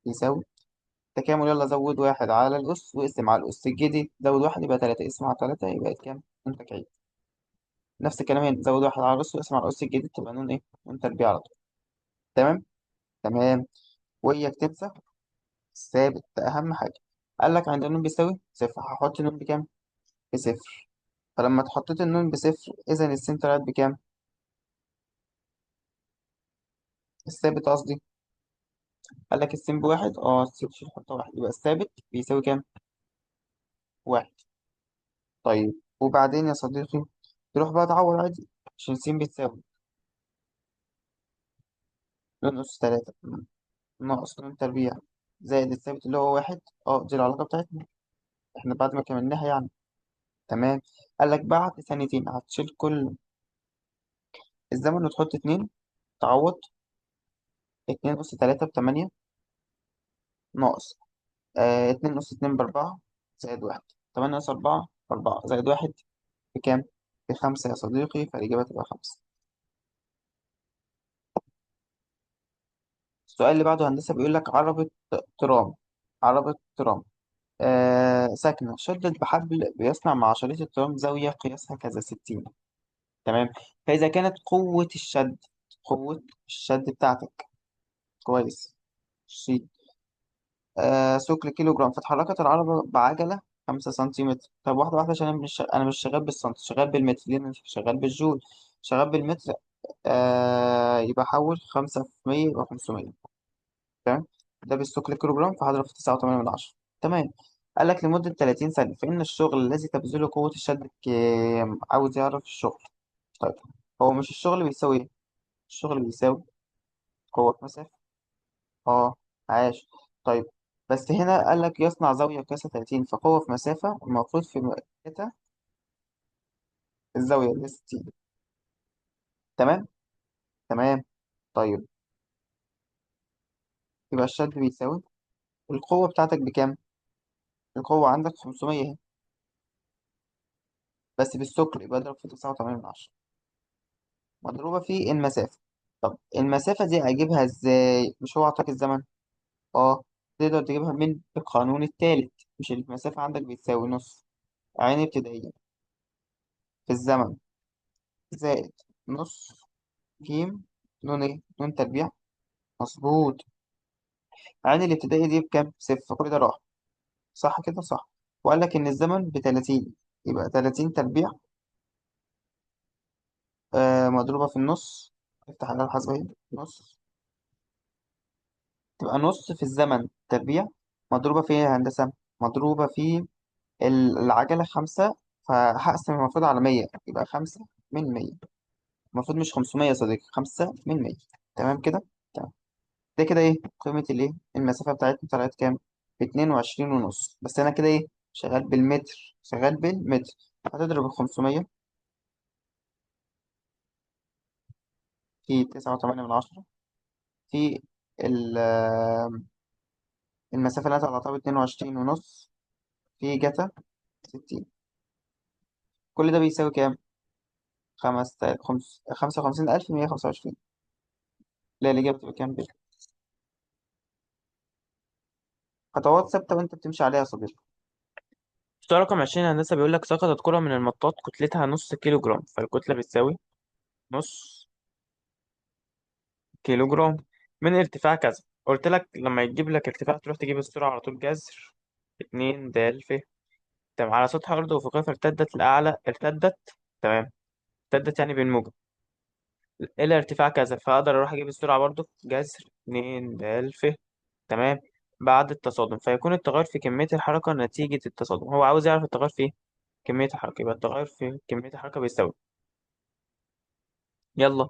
S1: يساوي تكامل. يلا زود واحد على الأس واقسم على الأس الجديد، زود واحد يبقى تلاتة، اقسم على تلاتة يبقى كام؟ نون تكعيب. نفس الكلام هنا، زود واحد على الأس واقسم على الأس الجديد تبقى نون إيه؟ نون تربيع على طول. تمام. تمام. وإياك تنسى الثابت ده أهم حاجة. قال لك عند النون بيساوي صفر هحط النون بكام؟ بصفر. فلما اتحطيت النون بصفر إذا السين طلعت بكام؟ الثابت قصدي. قال لك السين بواحد، السين مش هتحطها واحد يبقى الثابت بيساوي كام؟ واحد. طيب وبعدين يا صديقي تروح بقى تعوض عادي، عشان س بتساوي نون أس تلاتة ناقص نون تربيع زائد الثابت اللي هو واحد. دي العلاقة بتاعتنا احنا بعد ما كملناها يعني. تمام. قال لك بعد ثانيتين هتشيل كل الزمن وتحط اتنين، تعوض. 2 أس 3 ب8 ناقص 2 أس 2 ب4 زائد واحد. 8 أس 4 ب4 زائد واحد بكام؟ ب5 يا صديقي، فالإجابة تبقى 5. السؤال اللي بعده هندسة بيقول لك عربة ترام. عربة ترام ساكنة شدت بحبل بيصنع مع شريط الترام زاوية قياسها كذا 60. تمام. فإذا كانت قوة الشد بتاعتك كويس شيء ثقل كيلو جرام، فتحركت العربة بعجلة 5 سنتيمتر. طب واحدة واحدة عشان أنا مش شغال بالسنتي، شغال بالمتر لأن أنا شغال بالجول. شغال بالمتر. يبقى حول 5 في 100 يبقى 500. تمام. ده بالثقل كيلو جرام فهضرب في 9.8. تمام. قال لك لمدة 30 ثانية فإن الشغل الذي تبذله قوة الشد كام؟ عاوز يعرف الشغل. طيب، هو مش الشغل بيساوي إيه؟ الشغل بيساوي قوة في مسافة. اه عاش. طيب، بس هنا قال لك يصنع زاوية قياسها 30، فقوة في مسافة المفروض في مقاسها الزاوية اللي 60. تمام. تمام. طيب، يبقى الشد بيساوي القوة بتاعتك بكام؟ القوة عندك 500 اهي، بس بالثقل يبقى اضرب في 9.8 مضروبة في المسافة. طب المسافة دي أجيبها إزاي؟ مش هو أعطاك الزمن؟ اه تقدر تجيبها من القانون التالت. مش المسافة عندك بتساوي نص عين ابتدائية في الزمن زائد نص جيم نون ايه؟ نون تربيع. مظبوط. عين الابتدائي دي بكام؟ صفر، فكل ده راح. صح كده صح. وقال لك إن الزمن ب30 يبقى 30 تربيع مضروبة في النص. افتح على الحاسبة اهي. نص تبقى نص في الزمن تربيع مضروبة في ايه يا هندسة؟ مضروبة في العجلة 5، فهقسم المفروض على 100 يبقى 5/100. المفروض مش 500 يا صديقي، 5/100. تمام كده؟ تمام. ده كده ايه قيمة الايه المسافة بتاعتنا طلعت كام؟ ب22.5. بس أنا كده ايه شغال بالمتر، شغال بالمتر. هتضرب ال500 في 9.8 في ال- المسافة اللي أنا طلعتها ب22.5 في جتا 60. كل ده بيساوي كام؟ 55,125. لا الإجابة بتبقى كام بيه؟ خطوات ثابتة وأنت بتمشي عليها يا صديقي. سؤال رقم 20 هندسة بيقول لك سقطت كرة من المطاط كتلتها نص كيلو جرام، فالكتلة بتساوي نص كيلو جرام من ارتفاع كذا. قلت لك لما يجيب لك ارتفاع تروح تجيب السرعة على طول، جذر اتنين د ف. تمام، على سطح الأرض أفقية ارتدت الأعلى، ارتدت. تمام، ارتدت يعني بالموجب إلى ارتفاع كذا، فأقدر أروح أجيب السرعة برضو، جذر اتنين د ف. تمام، بعد التصادم، فيكون التغير في كمية الحركة نتيجة التصادم. هو عاوز يعرف التغير في كمية الحركة، يبقى التغير في كمية الحركة بيساوي. يلا،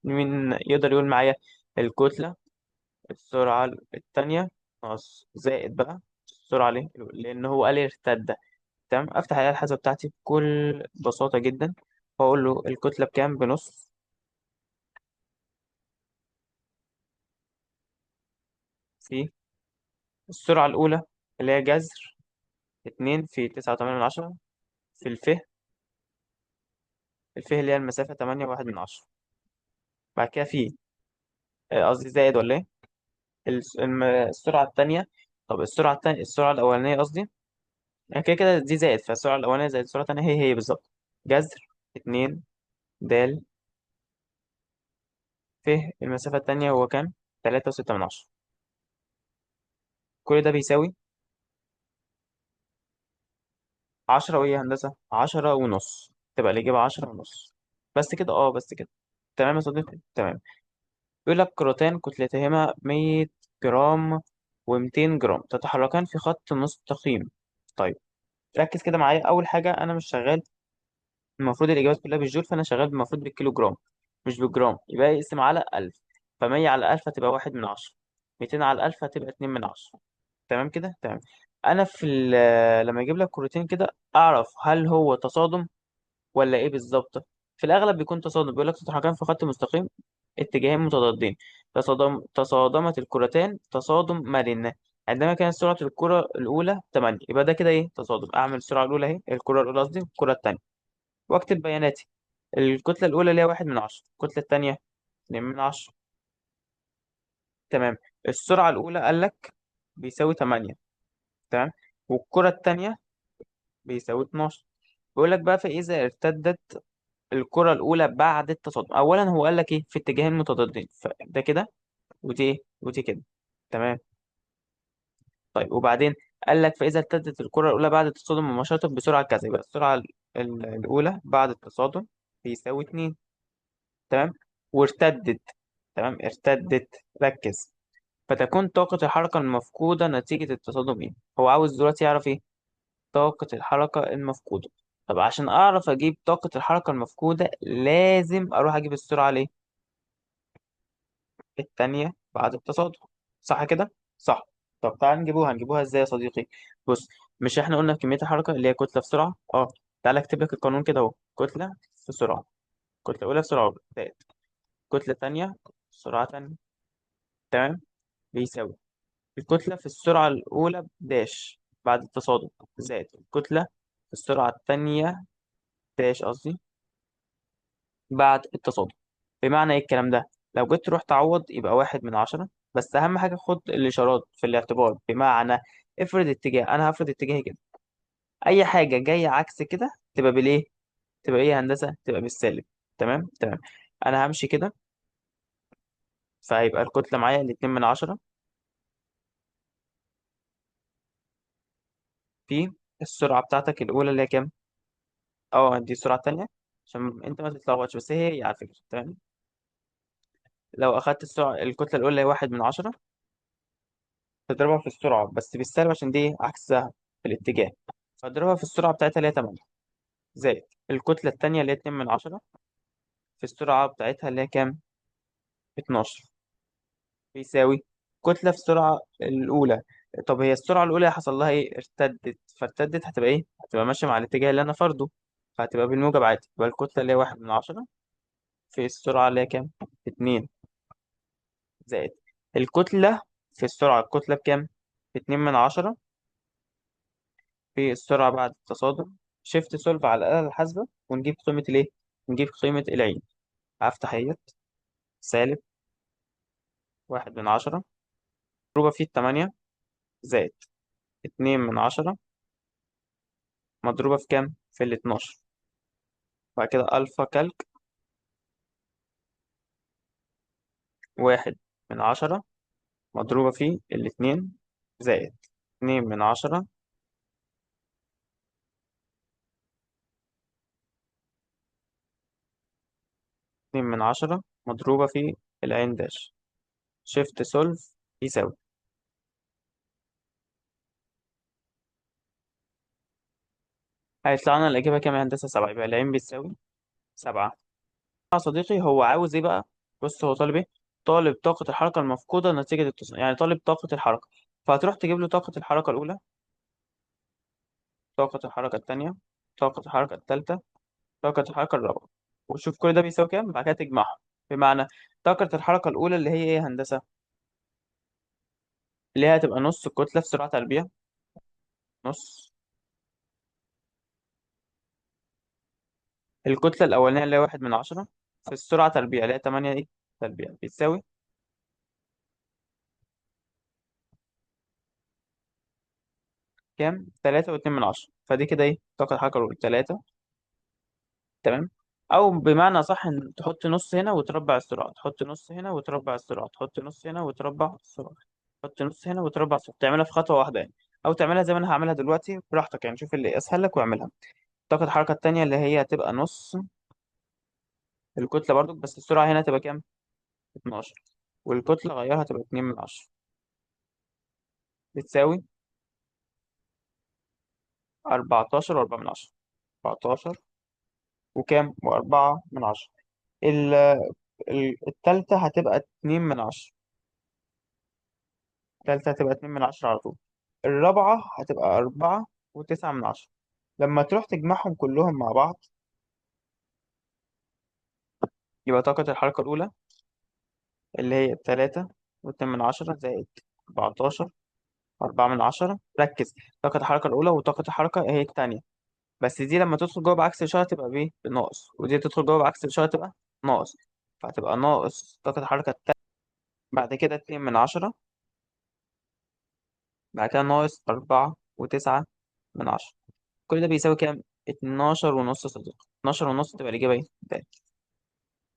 S1: مين يقدر يقول معايا؟ الكتلة، السرعة التانية، ناقص زائد بقى السرعة ليه؟ لأن هو قال لي ارتد. تمام، أفتح الآلة الحاسبة بتاعتي بكل بساطة جدا، وأقول له الكتلة بكام؟ بنص في السرعة الأولى اللي هي جذر اتنين في تسعة وتمانية من عشرة في الفه اللي هي المسافة تمانية واحد من عشرة. بعد كده في قصدي زائد ولا إيه؟ السرعة التانية. طب السرعة التانية، السرعة الأولانية قصدي، يعني كده كده دي زائد، فالسرعة الأولانية زائد السرعة التانية هي بالظبط، جذر اتنين د ف. المسافة التانية هو كام؟ تلاتة وستة من عشرة. كل ده بيساوي عشرة وإيه يا هندسة؟ عشرة ونص. تبقى الإجابة عشرة ونص. بس كده، بس كده. تمام يا صديقي، تمام. بيقول لك كرتان كتلتهما 100 جرام و200 جرام تتحركان في خط مستقيم. طيب، ركز كده معايا. أول حاجة، أنا مش شغال المفروض الإجابات كلها بالجول، فأنا شغال المفروض بالكيلو جرام مش بالجرام. يبقى يقسم على 1000، فمية على 1000 هتبقى واحد من عشرة، 200 على 1000 هتبقى اتنين من عشرة. تمام كده، تمام. أنا لما يجيب لك كروتين كده، أعرف هل هو تصادم ولا إيه بالظبط. في الأغلب بيكون تصادم، بيقول لك تتحركان في خط مستقيم اتجاهين متضادين، تصادمت الكرتان تصادم مرن عندما كانت سرعة الكرة الأولى 8. يبقى ده كده إيه؟ تصادم. أعمل السرعة الأولى أهي، الكرة الأولى قصدي، الكرة التانية، واكتب بياناتي. الكتلة الأولى اللي هي واحد من عشرة، الكتلة التانية اتنين من عشرة. تمام، السرعة الأولى قال لك بيساوي تمانية. تمام، والكرة التانية بيساوي 12. بيقول لك بقى فإذا ارتدت الكرة الأولى بعد التصادم، أولا هو قال لك إيه؟ في اتجاهين متضادين، فده كده ودي إيه؟ ودي كده. تمام. طيب وبعدين قال لك فإذا ارتدت الكرة الأولى بعد التصادم مباشرة بسرعة كذا، يبقى السرعة الأولى بعد التصادم بيساوي 2. تمام، وارتدت. تمام، ارتدت، ركز. فتكون طاقة الحركة المفقودة نتيجة التصادم ايه؟ هو عاوز دلوقتي يعرف ايه؟ طاقة الحركة المفقودة. طب عشان أعرف أجيب طاقة الحركة المفقودة لازم أروح أجيب السرعة ليه؟ التانية بعد التصادم. صح كده؟ صح. طب تعال هنجيبوها ازاي يا صديقي؟ بص، مش احنا قلنا كمية الحركة اللي هي كتلة في سرعة؟ تعال اكتب لك القانون كده اهو، كتلة في سرعة، كتلة أولى في سرعة زائد كتلة تانية في سرعة تانية. تمام، بيساوي الكتلة في السرعة الأولى داش بعد التصادم زائد الكتلة في السرعة التانية داش قصدي بعد التصادم. بمعنى ايه الكلام ده؟ لو جيت تروح تعوض يبقى واحد من عشرة، بس أهم حاجة خد الإشارات في الاعتبار. بمعنى افرض اتجاه، أنا هفرض اتجاهي كده، أي حاجة جاية عكس كده تبقى بالإيه؟ تبقى إيه يا هندسة؟ تبقى بالسالب. تمام، تمام. أنا همشي كده، فهيبقى الكتلة معايا الاتنين من عشرة في السرعة بتاعتك الأولى اللي هي كام؟ دي السرعة التانية عشان انت ما تتلخبطش، بس هي على فكرة. تمام، لو اخدت السرعة الكتلة الأولى اللي هي واحد من عشرة، تضربها في السرعة بس بالسالب عشان دي عكسها في الاتجاه، فاضربها في السرعة بتاعتها اللي هي 8 زائد الكتلة التانية اللي هي 2 من عشرة في السرعة بتاعتها اللي هي كام؟ 12. بيساوي كتلة في السرعة الأولى. طب هي السرعة الأولى حصل لها إيه؟ ارتدت، فارتدت هتبقى إيه؟ هتبقى ماشية مع الاتجاه اللي أنا فرضه، فهتبقى بالموجب عادي. يبقى الكتلة اللي هي واحد من عشرة في السرعة اللي هي كام؟ 2 زائد الكتلة في السرعة، الكتلة بكام؟ باتنين من عشرة في السرعة بعد التصادم. شيفت سولف على الآلة الحاسبة ونجيب قيمة الإيه؟ نجيب قيمة العين. هفتح اهيت، سالب واحد من عشرة مضروبة في التمانية زائد اتنين من عشرة مضروبة في كام؟ في الاتناشر. بعد كده ألفا كالك واحد من عشرة مضروبة في الاتنين زائد 2 من 10 2 من 10 مضروبة في العين داش. شيفت سولف يساوي. هيطلع لنا الإجابة كام يا هندسة؟ 7. يبقى العين بتساوي 7. يا صديقي هو عاوز إيه بقى؟ بص هو طالب إيه؟ طالب طاقة الحركة المفقودة نتيجة التصادم، يعني طالب طاقة الحركة. فهتروح تجيب له طاقة الحركة الأولى، طاقة الحركة التانية، طاقة الحركة التالتة، طاقة الحركة الرابعة، وشوف كل ده بيساوي كام، بعد كده تجمعهم. بمعنى طاقة الحركة الأولى اللي هي إيه يا هندسة؟ اللي هي هتبقى نص الكتلة في سرعة تربيع. نص الكتلة الأولانية اللي هي 1 من 10 في السرعة تربيع اللي هي 8 إيه تربيع بتساوي كام؟ 3.2 من 10. فدي كده إيه طاقة الحركة الأولى 3. تمام. أو بمعنى صح إن تحط نص هنا وتربع السرعة، تحط نص هنا وتربع السرعة، تحط نص هنا وتربع السرعة، تحط نص هنا وتربع السرعة، تعملها في خطوة واحدة يعني. أو تعملها زي ما أنا هعملها دلوقتي براحتك، يعني شوف اللي أسهل لك واعملها. طاقة الحركة التانية اللي هي هتبقى نص الكتلة برضو، بس السرعة هنا تبقى كام؟ 12. والكتلة غيرها تبقى 2 من 10 بتساوي 14 و4 من 10. 14 وكام؟ و4 من 10. ال- التالتة هتبقى 2 من 10. التالتة هتبقى 2 من 10 على طول. الرابعة هتبقى 4 و9 من 10. لما تروح تجمعهم كلهم مع بعض يبقى طاقة الحركة الأولى اللي هي 3 و2 من 10 زائد 14 4 من 10. ركز، طاقة الحركة الأولى وطاقة الحركة هي التانية، بس دي لما تدخل جوه بعكس الإشارة تبقى بإيه؟ بناقص، ودي تدخل جوه بعكس الإشارة تبقى ناقص. فهتبقى ناقص طاقة الحركة التانية، بعد كده 2 من 10، بعد كده ناقص 4 و9 من 10. كل ده بيساوي كام؟ 12 ونص صديقي. 12 ونص تبقى الإجابة إيه؟ تاني.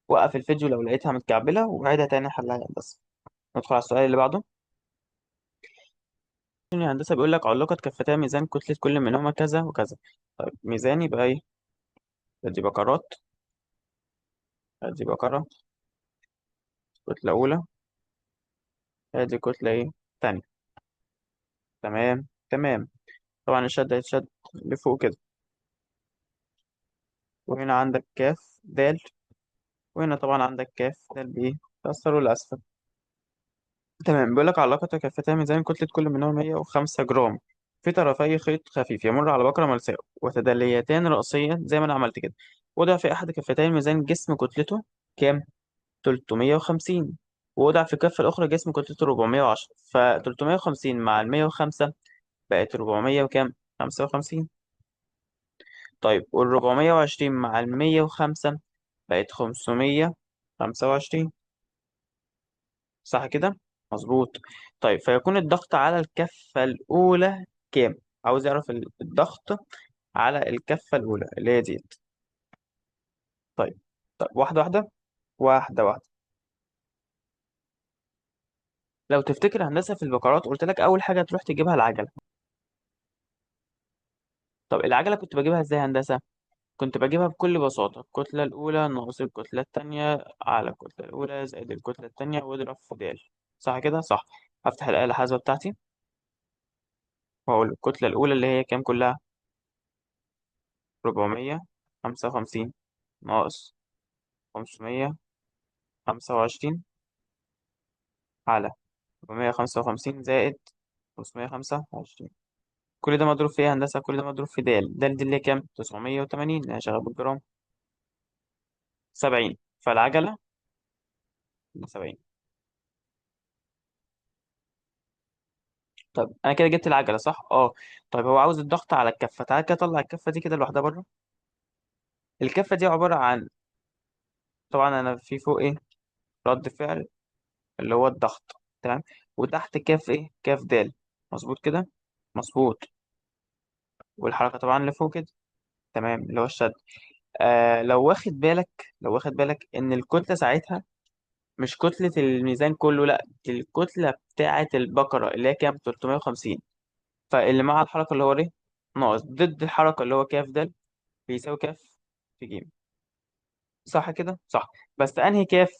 S1: وقف الفيديو لو لقيتها متكعبلة وعيدها تاني حلها بس. ندخل على السؤال اللي بعده. هندسة بيقول لك علقت كفتي ميزان كتلة كل منهما كذا وكذا. طيب ميزان يبقى إيه؟ ادي بكرات، ادي بكرة كتلة أولى، ادي كتلة ايه تانية. تمام تمام. طبعا الشد هيتشد لفوق كده، وهنا عندك كاف دال، وهنا طبعا عندك كاف دال بايه تأثروا لأسفل. تمام. بيقول لك علقت كفتي ميزان كتلة كل منهما 105 جرام في طرفي خيط خفيف يمر على بكرة ملساء وتدليتان رأسيا زي ما أنا عملت كده. وضع في أحد كفتي الميزان جسم كتلته كام؟ 350. ووضع في الكفة الأخرى جسم كتلته 410. ف 350 مع ال 105 بقت 400 وكام؟ 55. طيب وال420 مع ال105 بقت 525. صح كده؟ مظبوط. طيب فيكون الضغط على الكفة الأولى كام؟ عاوز يعرف الضغط على الكفة الأولى اللي هي ديت. طيب. طيب واحدة واحدة، واحدة واحدة. لو تفتكر هندسة في البقرات قلت لك أول حاجة تروح تجيبها العجلة. طب العجلة كنت بجيبها إزاي هندسة؟ كنت بجيبها بكل بساطة، الكتلة الأولى ناقص الكتلة التانية على الكتلة الأولى زائد الكتلة التانية واضرب في د. صح كده؟ صح. هفتح الآلة الحاسبة بتاعتي وأقول الكتلة الأولى اللي هي كام كلها؟ 455 ناقص 525 على 455 زائد 525. كل ده مضروب في إيه يا هندسة؟ كل ده مضروب في د. د دي اللي هي كام؟ 980 اللي أنا شغال بالجرام. 70. فالعجلة 70. طب انا كده جبت العجله صح اه. طيب هو عاوز الضغط على الكفه، تعالى كده اطلع الكفه دي كده لوحدها بره. الكفه دي عباره عن، طبعا انا في فوق ايه رد فعل اللي هو الضغط. تمام. وتحت كاف ايه كاف دال. مظبوط كده. مظبوط. والحركه طبعا اللي فوق كده. تمام اللي هو الشد. لو واخد بالك، لو واخد بالك ان الكتله ساعتها مش كتلة الميزان كله، لا، دي الكتلة بتاعة البقرة اللي هي كام؟ 350. فاللي مع الحركة اللي هو ر ناقص ضد الحركة اللي هو كاف د بيساوي كاف في ج. صح كده؟ صح. بس انهي كاف؟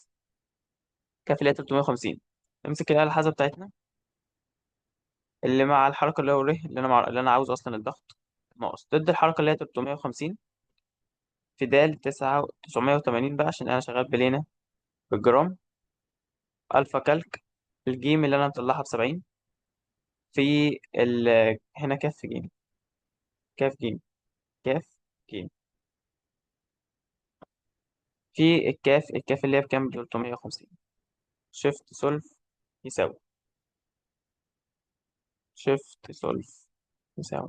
S1: كاف اللي هي 350. امسك الآلة الحاسبة بتاعتنا. اللي مع الحركة اللي هو ر اللي انا عاوز اصلا الضغط، ناقص ضد الحركة اللي هي 350 في د 980 بقى عشان انا شغال بلينا بالجرام. الفا كالك الجيم اللي انا مطلعها ب70 في هنا كاف جيم. كاف جيم. كاف جيم في الكاف اللي هي بكام؟ ب 350. شيفت سولف يساوي شيفت سولف يساوي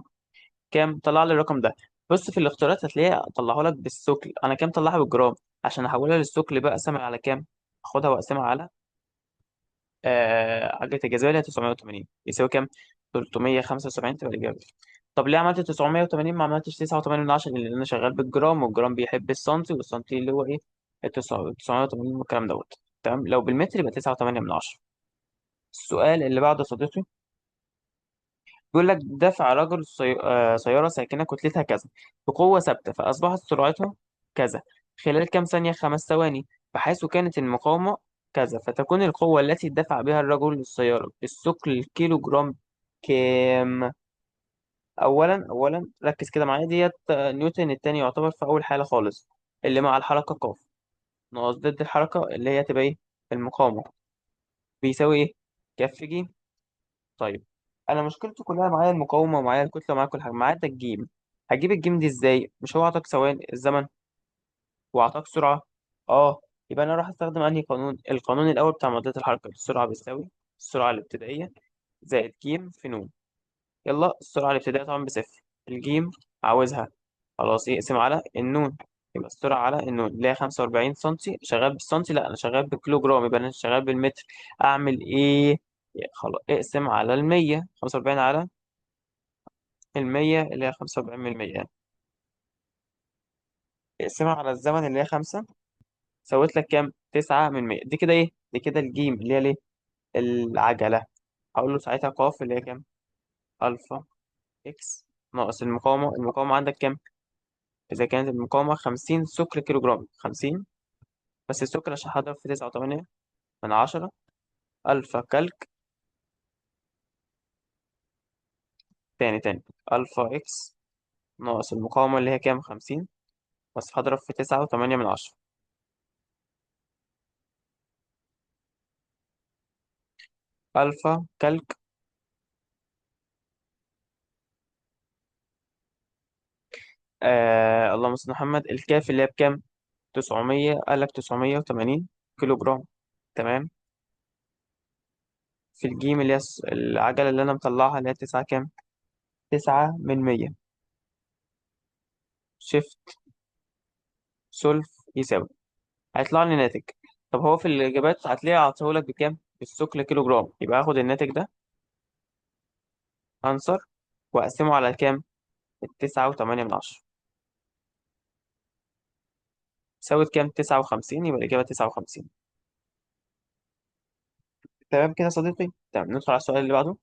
S1: كام؟ طلع لي الرقم ده. بص في الاختيارات هتلاقيه طلعه لك بالثقل، انا كام طلعها بالجرام؟ عشان احولها للثقل بقى اقسمها على كام؟ اخدها واقسمها على حاجة الجاذبية اللي هي 980 يساوي كام؟ 375 تبقى الإجابة. طب ليه عملت 980 ما عملتش 89 من 10؟ لأن أنا شغال بالجرام، والجرام بيحب السنتي، والسنتي اللي هو إيه؟ 980 والكلام دوت. تمام. لو بالمتر يبقى 9.8 من 10. السؤال اللي بعده يا صديقي بيقول لك دفع رجل سيارة ساكنة كتلتها كذا بقوة ثابتة فأصبحت سرعتها كذا خلال كام ثانية؟ 5 ثواني. بحيث كانت المقاومة كذا، فتكون القوة التي دفع بها الرجل السيارة بالثقل الكيلو جرام كام؟ أولا ركز كده معايا ديت. نيوتن التاني يعتبر في أول حالة خالص، اللي مع الحركة قاف ناقص ضد الحركة اللي هي تبقى إيه؟ المقاومة بيساوي إيه؟ كف ج. طيب انا مشكلتي كلها معايا المقاومه ومعايا الكتله ومعايا كل حاجه، معايا ده الجيم. هجيب الجيم دي ازاي؟ مش هو اعطاك ثواني الزمن واعطاك سرعه؟ اه. يبقى انا راح استخدم انهي قانون؟ القانون الاول بتاع معادله الحركه. السرعه بتساوي السرعه الابتدائيه زائد ج في نون. يلا السرعه الابتدائيه طبعا بصفر. الجيم عاوزها خلاص يقسم على النون. يبقى السرعه على النون اللي هي 45 سنتي. شغال بالسنتي؟ لا، انا شغال بالكيلو جرام، يبقى انا شغال بالمتر. اعمل ايه؟ خلاص اقسم على 45 على اللي هي 45 من 100 يعني. اقسمها على الزمن اللي هي 5. سويت لك كام؟ 9 من 100. دي كده ايه؟ دي كده الجيم اللي هي ليه؟ العجلة. هقول له ساعتها قاف اللي هي كام؟ ألفا إكس ناقص المقاومة عندك كام؟ إذا كانت المقاومة 50 سكر كيلو جرام، 50. بس السكر عشان هضرب في 9.8 من 10. ألفا كالك تاني ألفا إكس ناقص المقاومة اللي هي كام؟ 50. بس هضرب في 9.8 من 10. ألفا كالك اللهم صل على محمد. الكاف اللي هي بكام؟ 900. قال لك 980 كيلو جرام. تمام. في الجيم اللي هي العجلة اللي أنا مطلعها اللي هي 9 كام؟ 9 من 100. شيفت سولف يساوي هيطلع لي ناتج. طب هو في الإجابات هتلاقيه عطيهولك بكام؟ بالثقل كيلو جرام. يبقى هاخد الناتج ده أنصر وأقسمه على كام؟ 9.8 من 10. تساوي كام؟ 59. يبقى الإجابة 59. تمام كده يا صديقي. تمام ندخل على السؤال اللي بعده.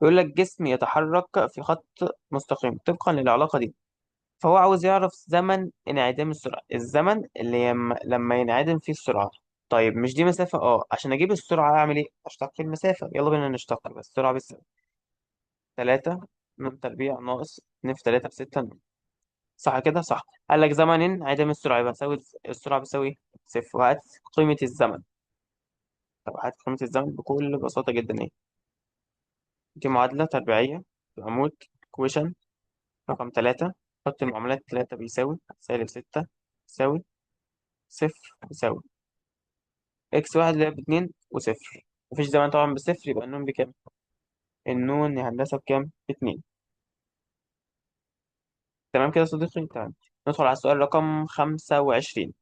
S1: بيقول لك جسم يتحرك في خط مستقيم طبقا للعلاقة دي. فهو عاوز يعرف زمن انعدام السرعة، الزمن اللي لما ينعدم فيه السرعة. طيب مش دي مسافة؟ عشان اجيب السرعة اعمل ايه؟ اشتق في المسافة. يلا بينا نشتق. بس السرعة بتساوي 3 نون تربيع ناقص 2 في 3 ب6 نون. صح كده؟ صح. قال لك زمن انعدام السرعة يبقى تساوي السرعة بتساوي صفر. وهات قيمة الزمن. طب هات قيمة الزمن بكل بساطة جدا ايه؟ دي معادلة تربيعية في عمود كويشن رقم 3. حط المعاملات 3 بيساوي -6 يساوي صفر يساوي اكس واحد اللي هي ب2 و0. مفيش زمان طبعا بصفر، يبقى النون بكام؟ النون يا هندسة بكام؟ ب2. تمام كده يا صديقي. تمام. ندخل على السؤال رقم 25.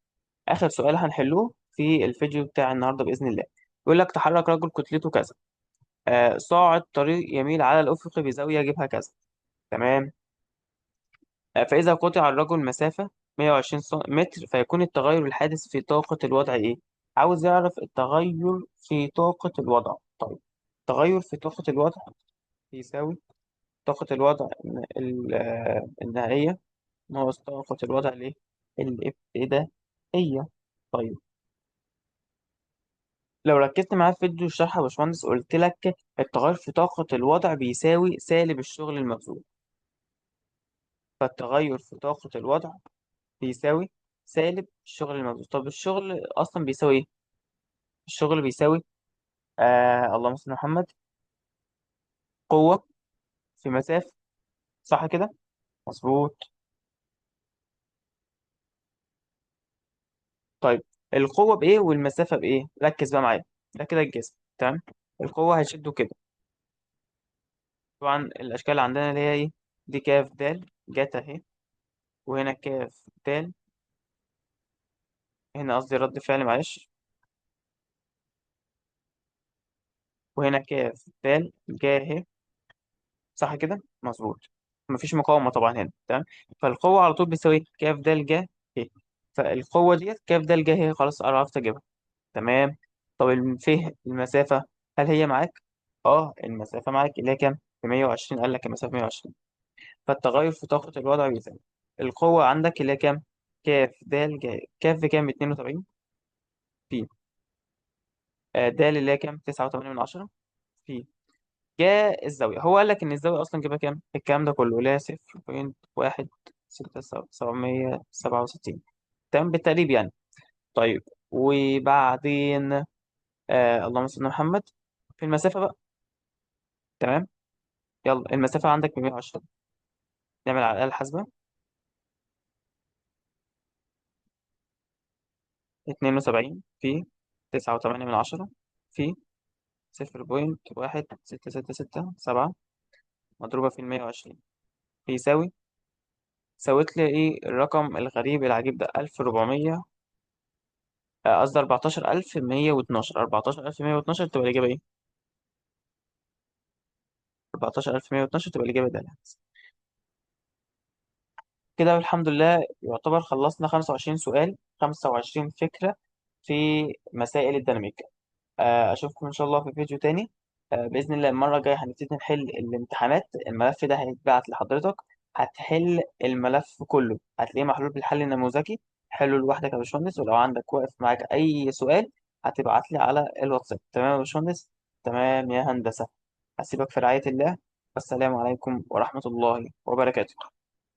S1: آخر سؤال هنحله في الفيديو بتاع النهاردة بإذن الله. يقول لك تحرك رجل كتلته كذا صاعد طريق يميل على الأفق بزاوية جبهة كذا. تمام. فإذا قطع الرجل مسافة 120 متر فيكون التغير الحادث في طاقة الوضع إيه؟ عاوز يعرف التغير في طاقة الوضع. طيب، التغير في طاقة الوضع يساوي طاقة الوضع النهائية ناقص طاقة الوضع الإيه؟ الابتدائية. طيب، لو ركزت معايا في فيديو الشرح يا باشمهندس، قلت لك التغير في طاقة الوضع بيساوي سالب الشغل المبذول. فالتغير في طاقة الوضع بيساوي سالب الشغل المبذول. طب الشغل أصلا بيساوي إيه؟ الشغل بيساوي اللهم صل على محمد، قوة في مسافة. صح كده؟ مظبوط. طيب، القوة بإيه والمسافة بإيه؟ ركز بقى معايا. ده كده الجسم، تمام؟ القوة هيشده كده. طبعا الأشكال اللي عندنا اللي هي إيه؟ دي كاف دال جت أهي، وهنا كاف دال، هنا قصدي رد فعل معلش، وهنا كاف دال جا أهي. صح كده؟ مظبوط. مفيش مقاومة طبعا هنا، تمام؟ فالقوة على طول بتساوي إيه؟ كاف دال جا أهي. فالقوة ديت كاف دال جا أهي، خلاص عرفت أجيبها. تمام. طب المسافة، هل هي معاك؟ اه، المسافة معاك اللي هي كام؟ ب 120، قال لك المسافة 120. فالتغير في طاقة الوضع بيساوي القوة عندك اللي هي كام؟ كاف د جا، كاف بكام؟ 72 في د اللي هي كام؟ 9.8 من 10 في جا الزاوية. هو قال لك إن الزاوية أصلا جابها كام؟ الكلام ده كله اللي هي 0.16767. تمام بالتقريب يعني. طيب، وبعدين اللهم صل على محمد، في المسافة بقى. تمام. يلا، المسافة عندك ب 120، نعمل على الآلة الحاسبة. 72 في 9.8 في 0.1667 مضروبة في 120 بيساوي، سويت لي إيه الرقم الغريب العجيب ده؟ 1400، قصدي 14112. 14112 تبقى الإجابة إيه؟ 14112 تبقى الإجابة ده. كده الحمد لله يعتبر خلصنا 25 سؤال، 25 فكرة في مسائل الديناميكا. أشوفكم إن شاء الله في فيديو تاني. بإذن الله المرة الجاية هنبتدي نحل الامتحانات. الملف ده هيتبعت لحضرتك، هتحل الملف كله، هتلاقيه محلول بالحل النموذجي. حله لوحدك يا باشمهندس، ولو عندك واقف معاك أي سؤال هتبعت لي على الواتساب. تمام يا باشمهندس؟ تمام يا هندسة. هسيبك في رعاية الله. والسلام عليكم ورحمة الله وبركاته.